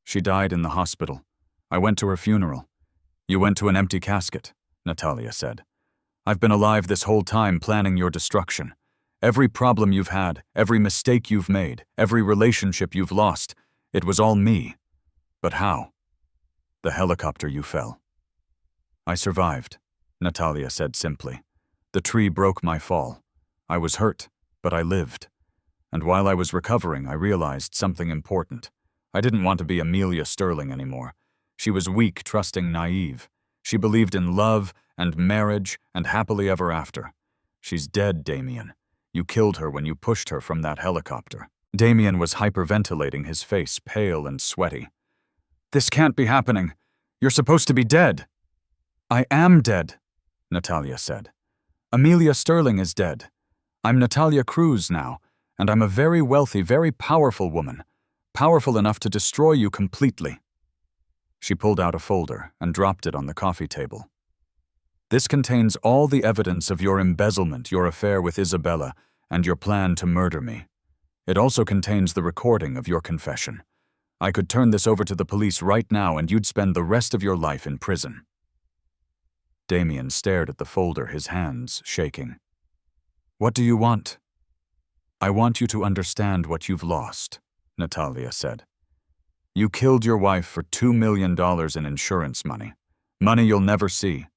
She died in the hospital. I went to her funeral. You went to an empty casket, Natalia said. I've been alive this whole time planning your destruction. Every problem you've had, every mistake you've made, every relationship you've lost, it was all me. But how? The helicopter you fell. I survived, Natalia said simply. The tree broke my fall. I was hurt, but I lived. And while I was recovering, I realized something important. I didn't want to be Amelia Sterling anymore. She was weak, trusting, naive. She believed in love and marriage and happily ever after. She's dead, Damien. You killed her when you pushed her from that helicopter. Damien was hyperventilating, his face pale and sweaty. This can't be happening. You're supposed to be dead. I am dead, Natalia said. Amelia Sterling is dead. I'm Natalia Cruz now, and I'm a very wealthy, very powerful woman, powerful enough to destroy you completely. She pulled out a folder and dropped it on the coffee table. This contains all the evidence of your embezzlement, your affair with Isabella, and your plan to murder me. It also contains the recording of your confession. I could turn this over to the police right now and you'd spend the rest of your life in prison. Damien stared at the folder, his hands shaking. What do you want? I want you to understand what you've lost, Natalia said. You killed your wife for $2 million in insurance money. Money you'll never see.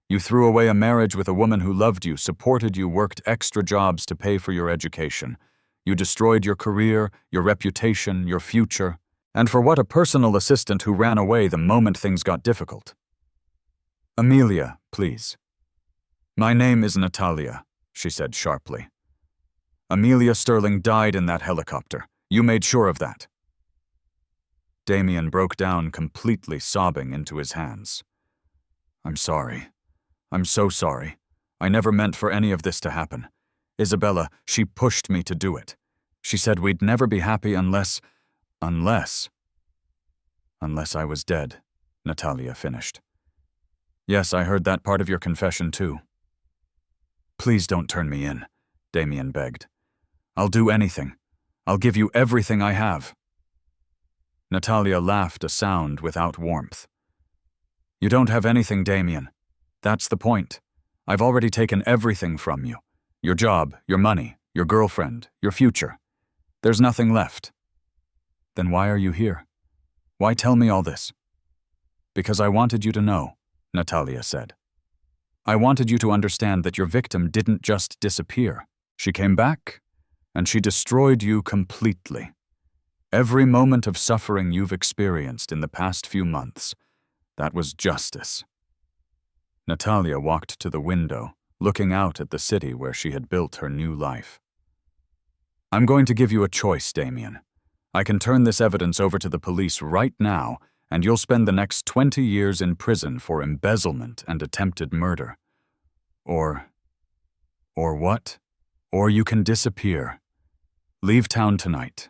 You threw away a marriage with a woman who loved you, supported you, worked extra jobs to pay for your education. You destroyed your career, your reputation, your future. And for what, a personal assistant who ran away the moment things got difficult. Amelia, please. My name is Natalia, she said sharply. Amelia Sterling died in that helicopter. You made sure of that. Damien broke down, completely sobbing into his hands. I'm sorry. I'm so sorry. I never meant for any of this to happen. Isabella, she pushed me to do it. She said we'd never be happy unless I was dead, Natalia finished. Yes, I heard that part of your confession too. Please don't turn me in, Damien begged. I'll do anything. I'll give you everything I have. Natalia laughed, a sound without warmth. You don't have anything, Damien. That's the point. I've already taken everything from you. Your job, your money, your girlfriend, your future. There's nothing left. Then why are you here? Why tell me all this? Because I wanted you to know, Natalia said. I wanted you to understand that your victim didn't just disappear. She came back, and she destroyed you completely. Every moment of suffering you've experienced in the past few months, that was justice. Natalia walked to the window, looking out at the city where she had built her new life. I'm going to give you a choice, Damien. I can turn this evidence over to the police right now, and you'll spend the next 20 years in prison for embezzlement and attempted murder. Or what? Or you can disappear. Leave town tonight.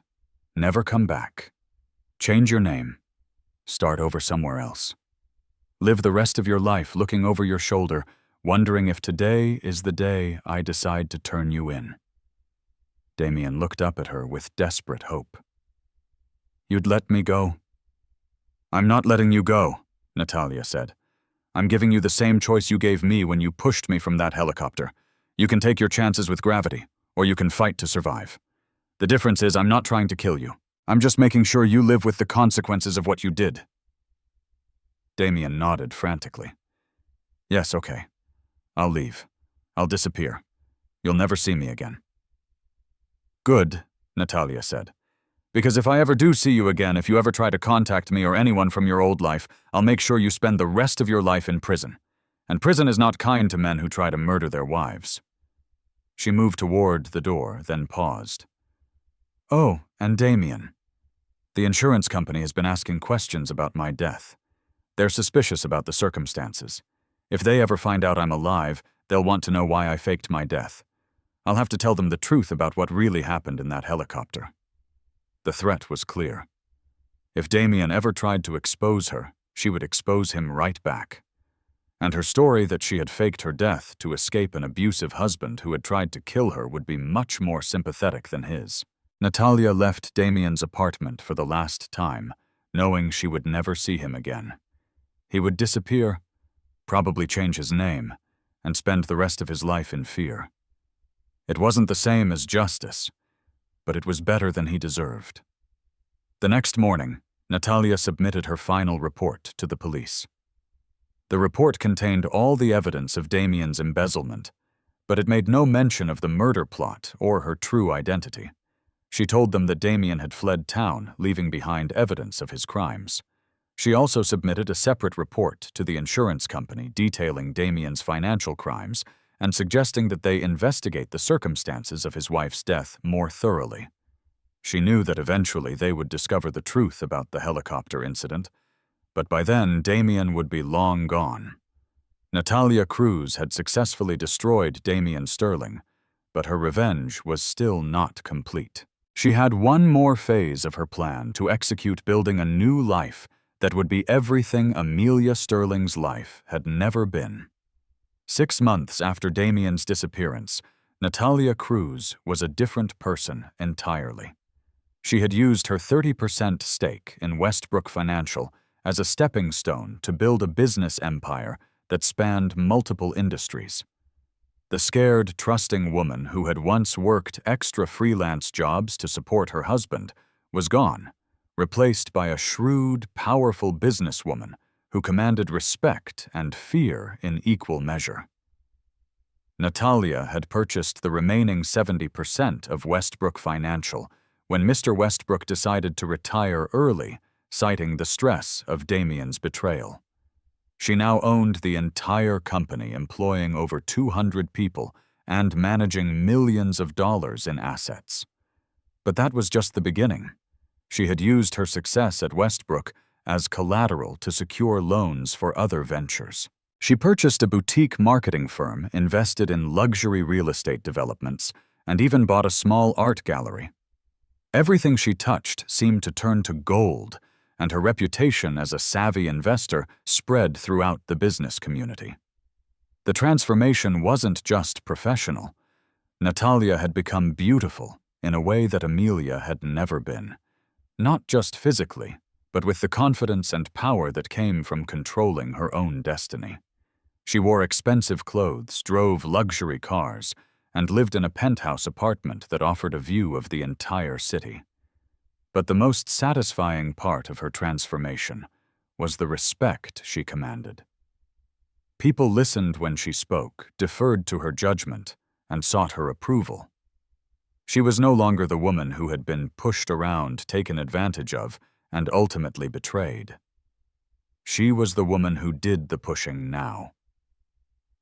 Never come back. Change your name. Start over somewhere else. Live the rest of your life looking over your shoulder, wondering if today is the day I decide to turn you in. Damien looked up at her with desperate hope. You'd let me go? I'm not letting you go, Natalia said. I'm giving you the same choice you gave me when you pushed me from that helicopter. You can take your chances with gravity, or you can fight to survive. The difference is I'm not trying to kill you. I'm just making sure you live with the consequences of what you did. Damien nodded frantically. Yes, okay. I'll leave. I'll disappear. You'll never see me again. Good, Natalia said. Because if I ever do see you again, if you ever try to contact me or anyone from your old life, I'll make sure you spend the rest of your life in prison. And prison is not kind to men who try to murder their wives. She moved toward the door, then paused. Oh, and Damien. The insurance company has been asking questions about my death. They're suspicious about the circumstances. If they ever find out I'm alive, they'll want to know why I faked my death. I'll have to tell them the truth about what really happened in that helicopter. The threat was clear. If Damien ever tried to expose her, she would expose him right back. And her story that she had faked her death to escape an abusive husband who had tried to kill her would be much more sympathetic than his. Natalia left Damien's apartment for the last time, knowing she would never see him again. He would disappear, probably change his name, and spend the rest of his life in fear. It wasn't the same as justice, but it was better than he deserved. The next morning, Natalia submitted her final report to the police. The report contained all the evidence of Damien's embezzlement, but it made no mention of the murder plot or her true identity. She told them that Damien had fled town, leaving behind evidence of his crimes. She also submitted a separate report to the insurance company detailing Damien's financial crimes and suggesting that they investigate the circumstances of his wife's death more thoroughly. She knew that eventually they would discover the truth about the helicopter incident, but by then Damien would be long gone. Natalia Cruz had successfully destroyed Damien Sterling, but her revenge was still not complete. She had one more phase of her plan to execute, building a new life that would be everything Amelia Sterling's life had never been. 6 months after Damien's disappearance, Natalia Cruz was a different person entirely. She had used her 30% stake in Westbrook Financial as a stepping stone to build a business empire that spanned multiple industries. The scared, trusting woman who had once worked extra freelance jobs to support her husband was gone, replaced by a shrewd, powerful businesswoman who commanded respect and fear in equal measure. Natalia had purchased the remaining 70% of Westbrook Financial when Mr. Westbrook decided to retire early, citing the stress of Damien's betrayal. She now owned the entire company, employing over 200 people and managing millions of dollars in assets. But that was just the beginning. She had used her success at Westbrook as collateral to secure loans for other ventures. She purchased a boutique marketing firm, invested in luxury real estate developments, and even bought a small art gallery. Everything she touched seemed to turn to gold, and her reputation as a savvy investor spread throughout the business community. The transformation wasn't just professional. Natalia had become beautiful in a way that Amelia had never been. Not just physically, but with the confidence and power that came from controlling her own destiny. She wore expensive clothes, drove luxury cars, and lived in a penthouse apartment that offered a view of the entire city. But the most satisfying part of her transformation was the respect she commanded. People listened when she spoke, deferred to her judgment, and sought her approval. She was no longer the woman who had been pushed around, taken advantage of, and ultimately betrayed. She was the woman who did the pushing now.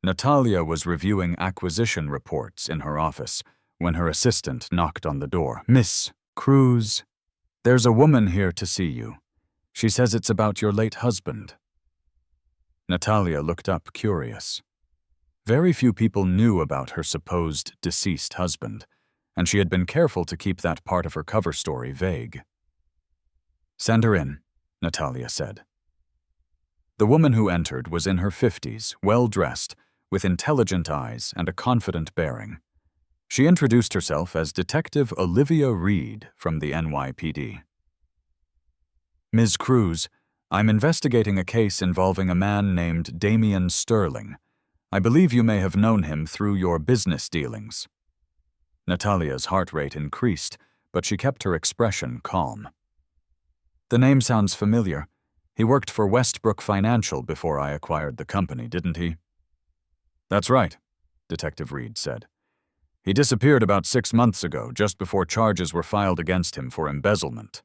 Natalia was reviewing acquisition reports in her office when her assistant knocked on the door. "Miss Cruz, there's a woman here to see you. She says it's about your late husband." Natalia looked up, curious. Very few people knew about her supposed deceased husband, and she had been careful to keep that part of her cover story vague. "Send her in," Natalia said. The woman who entered was in her 50s, well-dressed, with intelligent eyes and a confident bearing. She introduced herself as Detective Olivia Reed from the NYPD. "Ms. Cruz, I'm investigating a case involving a man named Damien Sterling. I believe you may have known him through your business dealings." Natalia's heart rate increased, but she kept her expression calm. "The name sounds familiar. He worked for Westbrook Financial before I acquired the company, didn't he?" "That's right," Detective Reed said. "He disappeared about 6 months ago, just before charges were filed against him for embezzlement.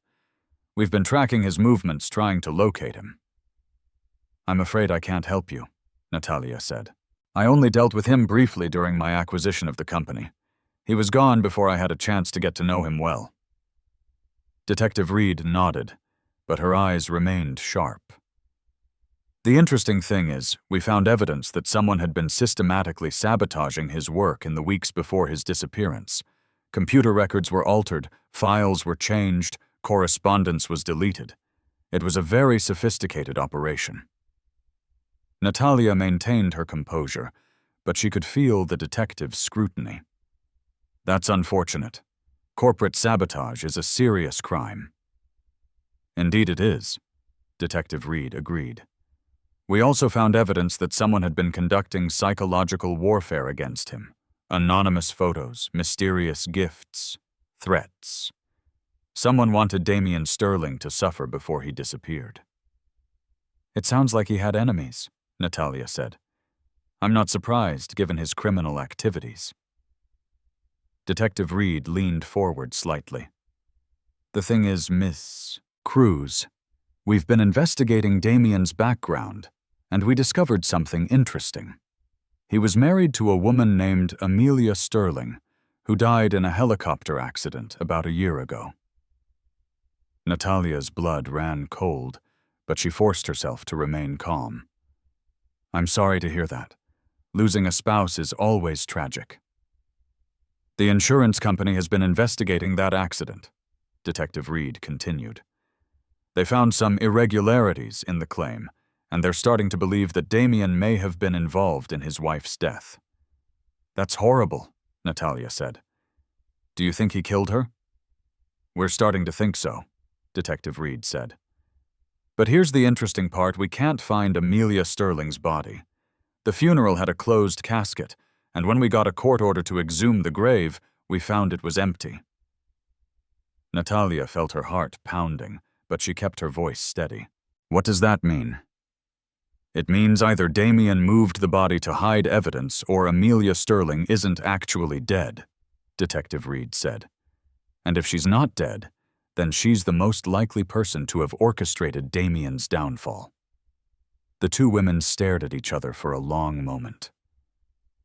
We've been tracking his movements, trying to locate him." "I'm afraid I can't help you," Natalia said. "I only dealt with him briefly during my acquisition of the company. He was gone before I had a chance to get to know him well." Detective Reed nodded, but her eyes remained sharp. "The interesting thing is, we found evidence that someone had been systematically sabotaging his work in the weeks before his disappearance. Computer records were altered, files were changed, correspondence was deleted. It was a very sophisticated operation." Natalia maintained her composure, but she could feel the detective's scrutiny. "That's unfortunate. Corporate sabotage is a serious crime. Indeed it is, Detective Reed agreed. We also found evidence that someone had been conducting psychological warfare against him. Anonymous photos, mysterious gifts, threats. Someone wanted Damien Sterling to suffer before he disappeared. It sounds like he had enemies, Natalia said. I'm not surprised, given his criminal activities. Detective Reed leaned forward slightly. The thing is, Miss Cruz, we've been investigating Damien's background, and we discovered something interesting. He was married to a woman named Amelia Sterling, who died in a helicopter accident about a year ago. Natalia's blood ran cold, but she forced herself to remain calm. I'm sorry to hear that. Losing a spouse is always tragic. The insurance company has been investigating that accident, Detective Reed continued. They found some irregularities in the claim, and they're starting to believe that Damien may have been involved in his wife's death. That's horrible, Natalia said. Do you think he killed her? We're starting to think so, Detective Reed said. But here's the interesting part, we can't find Amelia Sterling's body. The funeral had a closed casket, and when we got a court order to exhume the grave, we found it was empty. Natalia felt her heart pounding, but she kept her voice steady. What does that mean? It means either Damien moved the body to hide evidence or Amelia Sterling isn't actually dead, Detective Reed said. And if she's not dead, then she's the most likely person to have orchestrated Damien's downfall. The two women stared at each other for a long moment.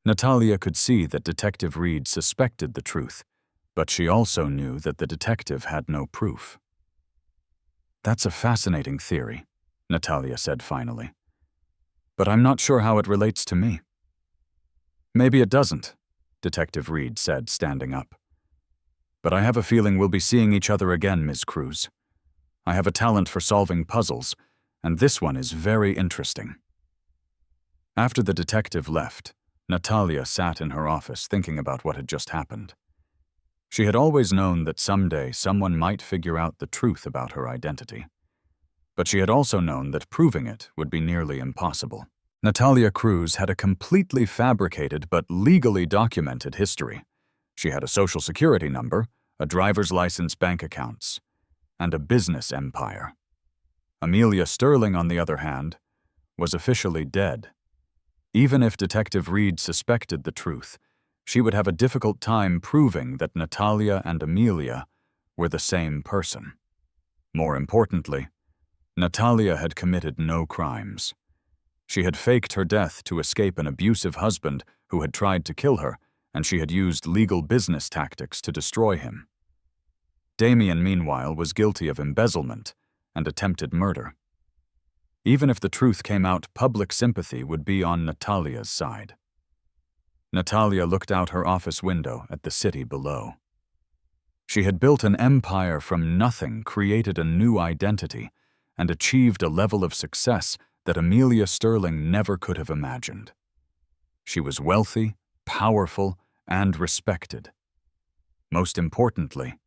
Natalia could see that Detective Reed suspected the truth, but she also knew that the detective had no proof. That's a fascinating theory, Natalia said finally. But I'm not sure how it relates to me. Maybe it doesn't, Detective Reed said, standing up. But I have a feeling we'll be seeing each other again, Ms. Cruz. I have a talent for solving puzzles, and this one is very interesting. After the detective left, Natalia sat in her office thinking about what had just happened. She had always known that someday someone might figure out the truth about her identity. But she had also known that proving it would be nearly impossible. Natalia Cruz had a completely fabricated but legally documented history. She had a social security number, a driver's license, bank accounts, and a business empire. Amelia Sterling, on the other hand, was officially dead. Even if Detective Reed suspected the truth, she would have a difficult time proving that Natalia and Amelia were the same person. More importantly, Natalia had committed no crimes. She had faked her death to escape an abusive husband who had tried to kill her, and she had used legal business tactics to destroy him. Damien, meanwhile, was guilty of embezzlement and attempted murder. Even if the truth came out, public sympathy would be on Natalia's side. Natalia looked out her office window at the city below. She had built an empire from nothing, created a new identity, and achieved a level of success that Amelia Sterling never could have imagined. She was wealthy, powerful, and respected. Most importantly,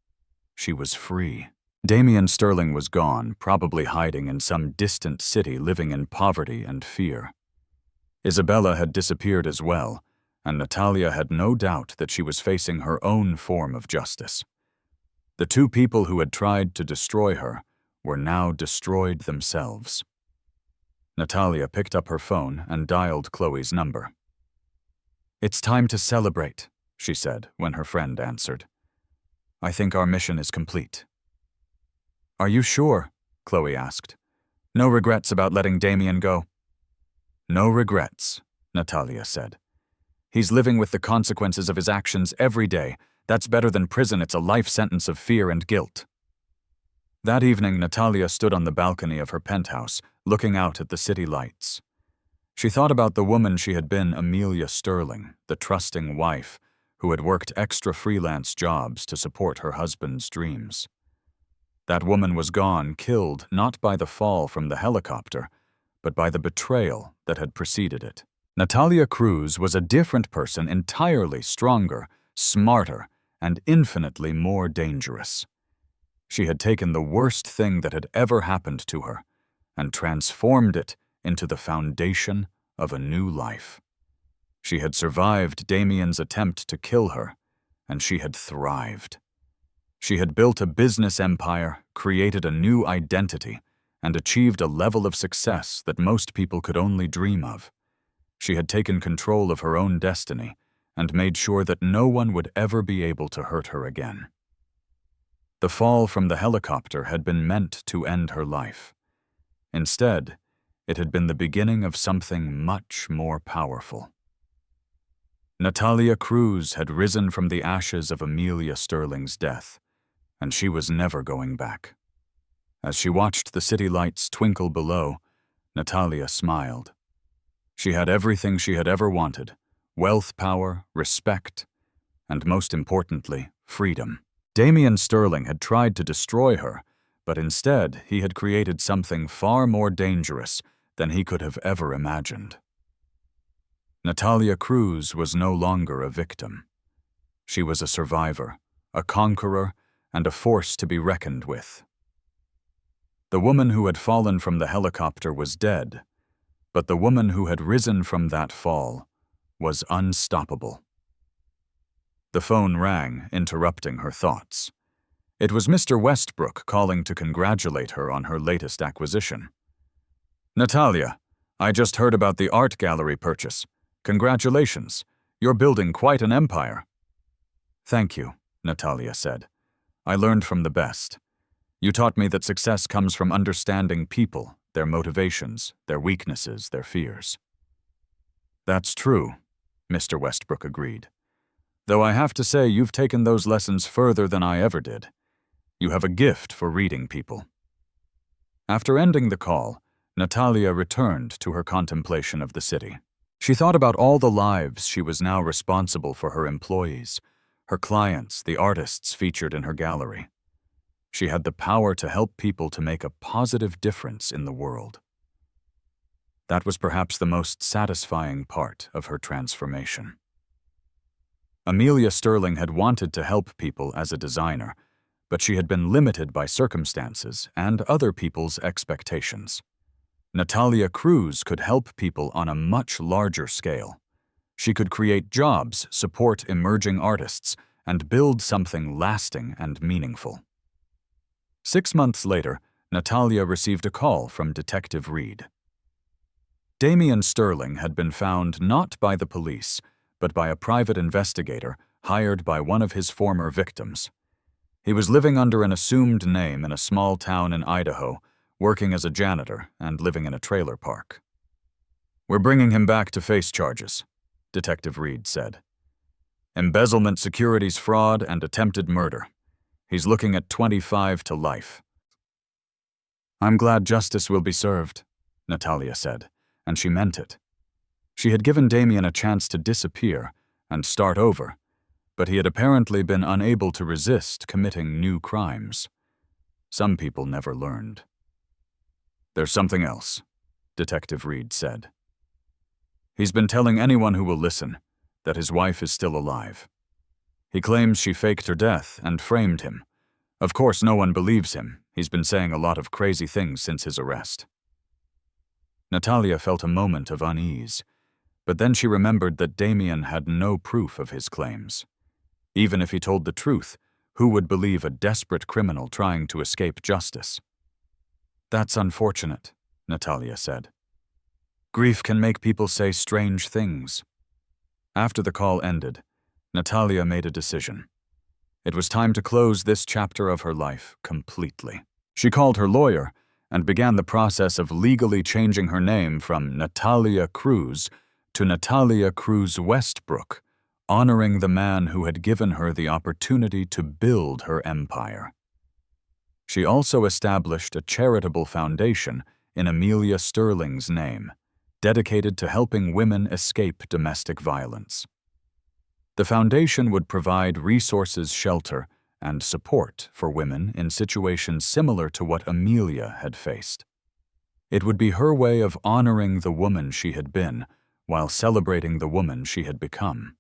she was free. Damien Sterling was gone, probably hiding in some distant city, living in poverty and fear. Isabella had disappeared as well, and Natalia had no doubt that she was facing her own form of justice. The two people who had tried to destroy her were now destroyed themselves. Natalia picked up her phone and dialed Chloe's number. "It's time to celebrate," she said when her friend answered. "I think our mission is complete." "Are you sure?" Chloe asked. "No regrets about letting Damien go?" "No regrets," Natalia said. "He's living with the consequences of his actions every day. That's better than prison. It's a life sentence of fear and guilt." That evening, Natalia stood on the balcony of her penthouse, looking out at the city lights. She thought about the woman she had been, Amelia Sterling, the trusting wife who had worked extra freelance jobs to support her husband's dreams. That woman was gone, killed not by the fall from the helicopter, but by the betrayal that had preceded it. Natalia Cruz was a different person, entirely stronger, smarter, and infinitely more dangerous. She had taken the worst thing that had ever happened to her and transformed it into the foundation of a new life. She had survived Damien's attempt to kill her, and she had thrived. She had built a business empire, created a new identity, and achieved a level of success that most people could only dream of. She had taken control of her own destiny and made sure that no one would ever be able to hurt her again. The fall from the helicopter had been meant to end her life. Instead, it had been the beginning of something much more powerful. Natalia Cruz had risen from the ashes of Amelia Sterling's death, and she was never going back. As she watched the city lights twinkle below, Natalia smiled. She had everything she had ever wanted: wealth, power, respect, and most importantly, freedom. Damien Sterling had tried to destroy her, but instead he had created something far more dangerous than he could have ever imagined. Natalia Cruz was no longer a victim. She was a survivor, a conqueror, and a force to be reckoned with. The woman who had fallen from the helicopter was dead, but the woman who had risen from that fall was unstoppable. The phone rang, interrupting her thoughts. It was Mr. Westbrook calling to congratulate her on her latest acquisition. "Natalia, I just heard about the art gallery purchase. Congratulations. You're building quite an empire." "Thank you," Natalia said. "I learned from the best. You taught me that success comes from understanding people, their motivations, their weaknesses, their fears." "That's true," Mr. Westbrook agreed. "Though I have to say you've taken those lessons further than I ever did. You have a gift for reading people." After ending the call, Natalia returned to her contemplation of the city. She thought about all the lives she was now responsible for: her employees, her clients, the artists featured in her gallery. She had the power to help people to make a positive difference in the world. That was perhaps the most satisfying part of her transformation. Amelia Sterling had wanted to help people as a designer, but she had been limited by circumstances and other people's expectations. Natalia Cruz could help people on a much larger scale. She could create jobs, support emerging artists, and build something lasting and meaningful. 6 months later, Natalia received a call from Detective Reed. Damien Sterling had been found not by the police, but by a private investigator hired by one of his former victims. He was living under an assumed name in a small town in Idaho, working as a janitor and living in a trailer park. "We're bringing him back to face charges," Detective Reed said. "Embezzlement, securities fraud, and attempted murder. He's looking at 25 to life." "I'm glad justice will be served," Natalia said, and she meant it. She had given Damien a chance to disappear and start over, but he had apparently been unable to resist committing new crimes. Some people never learned. "There's something else," Detective Reed said. "He's been telling anyone who will listen that his wife is still alive. He claims she faked her death and framed him. Of course, no one believes him. He's been saying a lot of crazy things since his arrest." Natalia felt a moment of unease, but then she remembered that Damien had no proof of his claims. Even if he told the truth, who would believe a desperate criminal trying to escape justice? "That's unfortunate," Natalia said. "Grief can make people say strange things." After the call ended, Natalia made a decision. It was time to close this chapter of her life completely. She called her lawyer and began the process of legally changing her name from Natalia Cruz to Natalia Cruz Westbrook, honoring the man who had given her the opportunity to build her empire. She also established a charitable foundation in Amelia Sterling's name, dedicated to helping women escape domestic violence. The foundation would provide resources, shelter, and support for women in situations similar to what Amelia had faced. It would be her way of honoring the woman she had been while celebrating the woman she had become.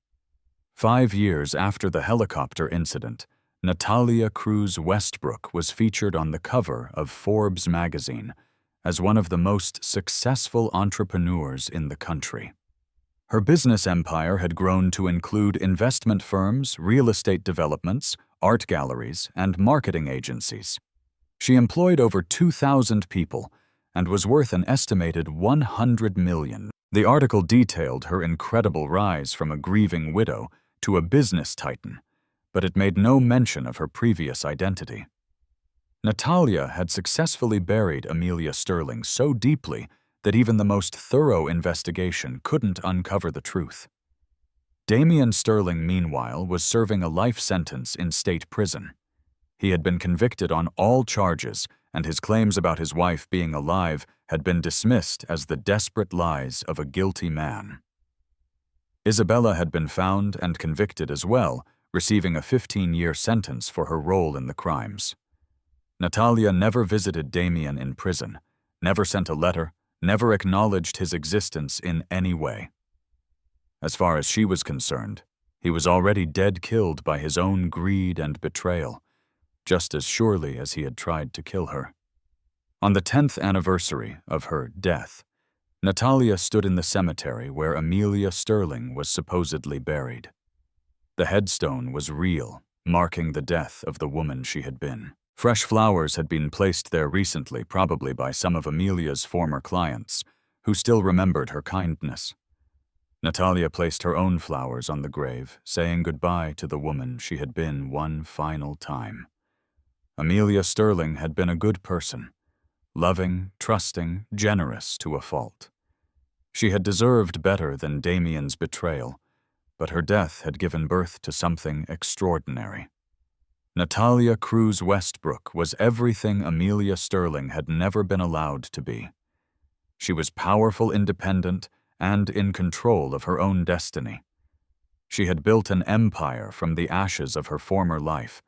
5 years after the helicopter incident, Natalia Cruz Westbrook was featured on the cover of Forbes magazine as one of the most successful entrepreneurs in the country. Her business empire had grown to include investment firms, real estate developments, art galleries, and marketing agencies. She employed over 2,000 people and was worth an estimated $100 million. The article detailed her incredible rise from a grieving widow to a business titan, but it made no mention of her previous identity. Natalia had successfully buried Amelia Sterling so deeply that even the most thorough investigation couldn't uncover the truth. Damian Sterling, meanwhile, was serving a life sentence in state prison. He had been convicted on all charges, and his claims about his wife being alive had been dismissed as the desperate lies of a guilty man. Isabella had been found and convicted as well, receiving a 15-year sentence for her role in the crimes. Natalia never visited Damian in prison, never sent a letter, never acknowledged his existence in any way. As far as she was concerned, he was already dead, killed by his own greed and betrayal, just as surely as he had tried to kill her. On the 10th anniversary of her death, Natalia stood in the cemetery where Amelia Sterling was supposedly buried. The headstone was real, marking the death of the woman she had been. Fresh flowers had been placed there recently, probably by some of Amelia's former clients, who still remembered her kindness. Natalia placed her own flowers on the grave, saying goodbye to the woman she had been one final time. Amelia Sterling had been a good person, loving, trusting, generous to a fault. She had deserved better than Damian's betrayal, but her death had given birth to something extraordinary. Natalia Cruz Westbrook was everything Amelia Sterling had never been allowed to be. She was powerful, independent, and in control of her own destiny. She had built an empire from the ashes of her former life,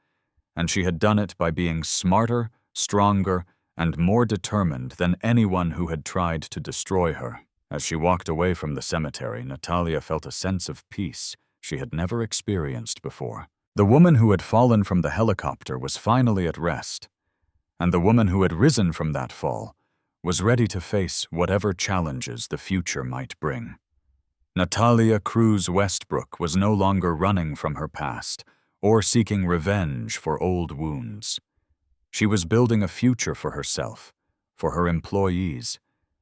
and she had done it by being smarter, stronger, and more determined than anyone who had tried to destroy her. As she walked away from the cemetery, Natalia felt a sense of peace she had never experienced before. The woman who had fallen from the helicopter was finally at rest, and the woman who had risen from that fall was ready to face whatever challenges the future might bring. Natalia Cruz Westbrook was no longer running from her past or seeking revenge for old wounds. She was building a future for herself, for her employees,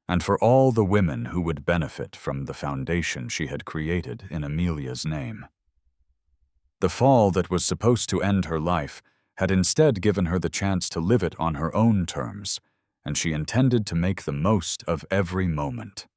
and for all the women who would benefit from the foundation she had created in Amelia's name. The fall that was supposed to end her life had instead given her the chance to live it on her own terms, and she intended to make the most of every moment.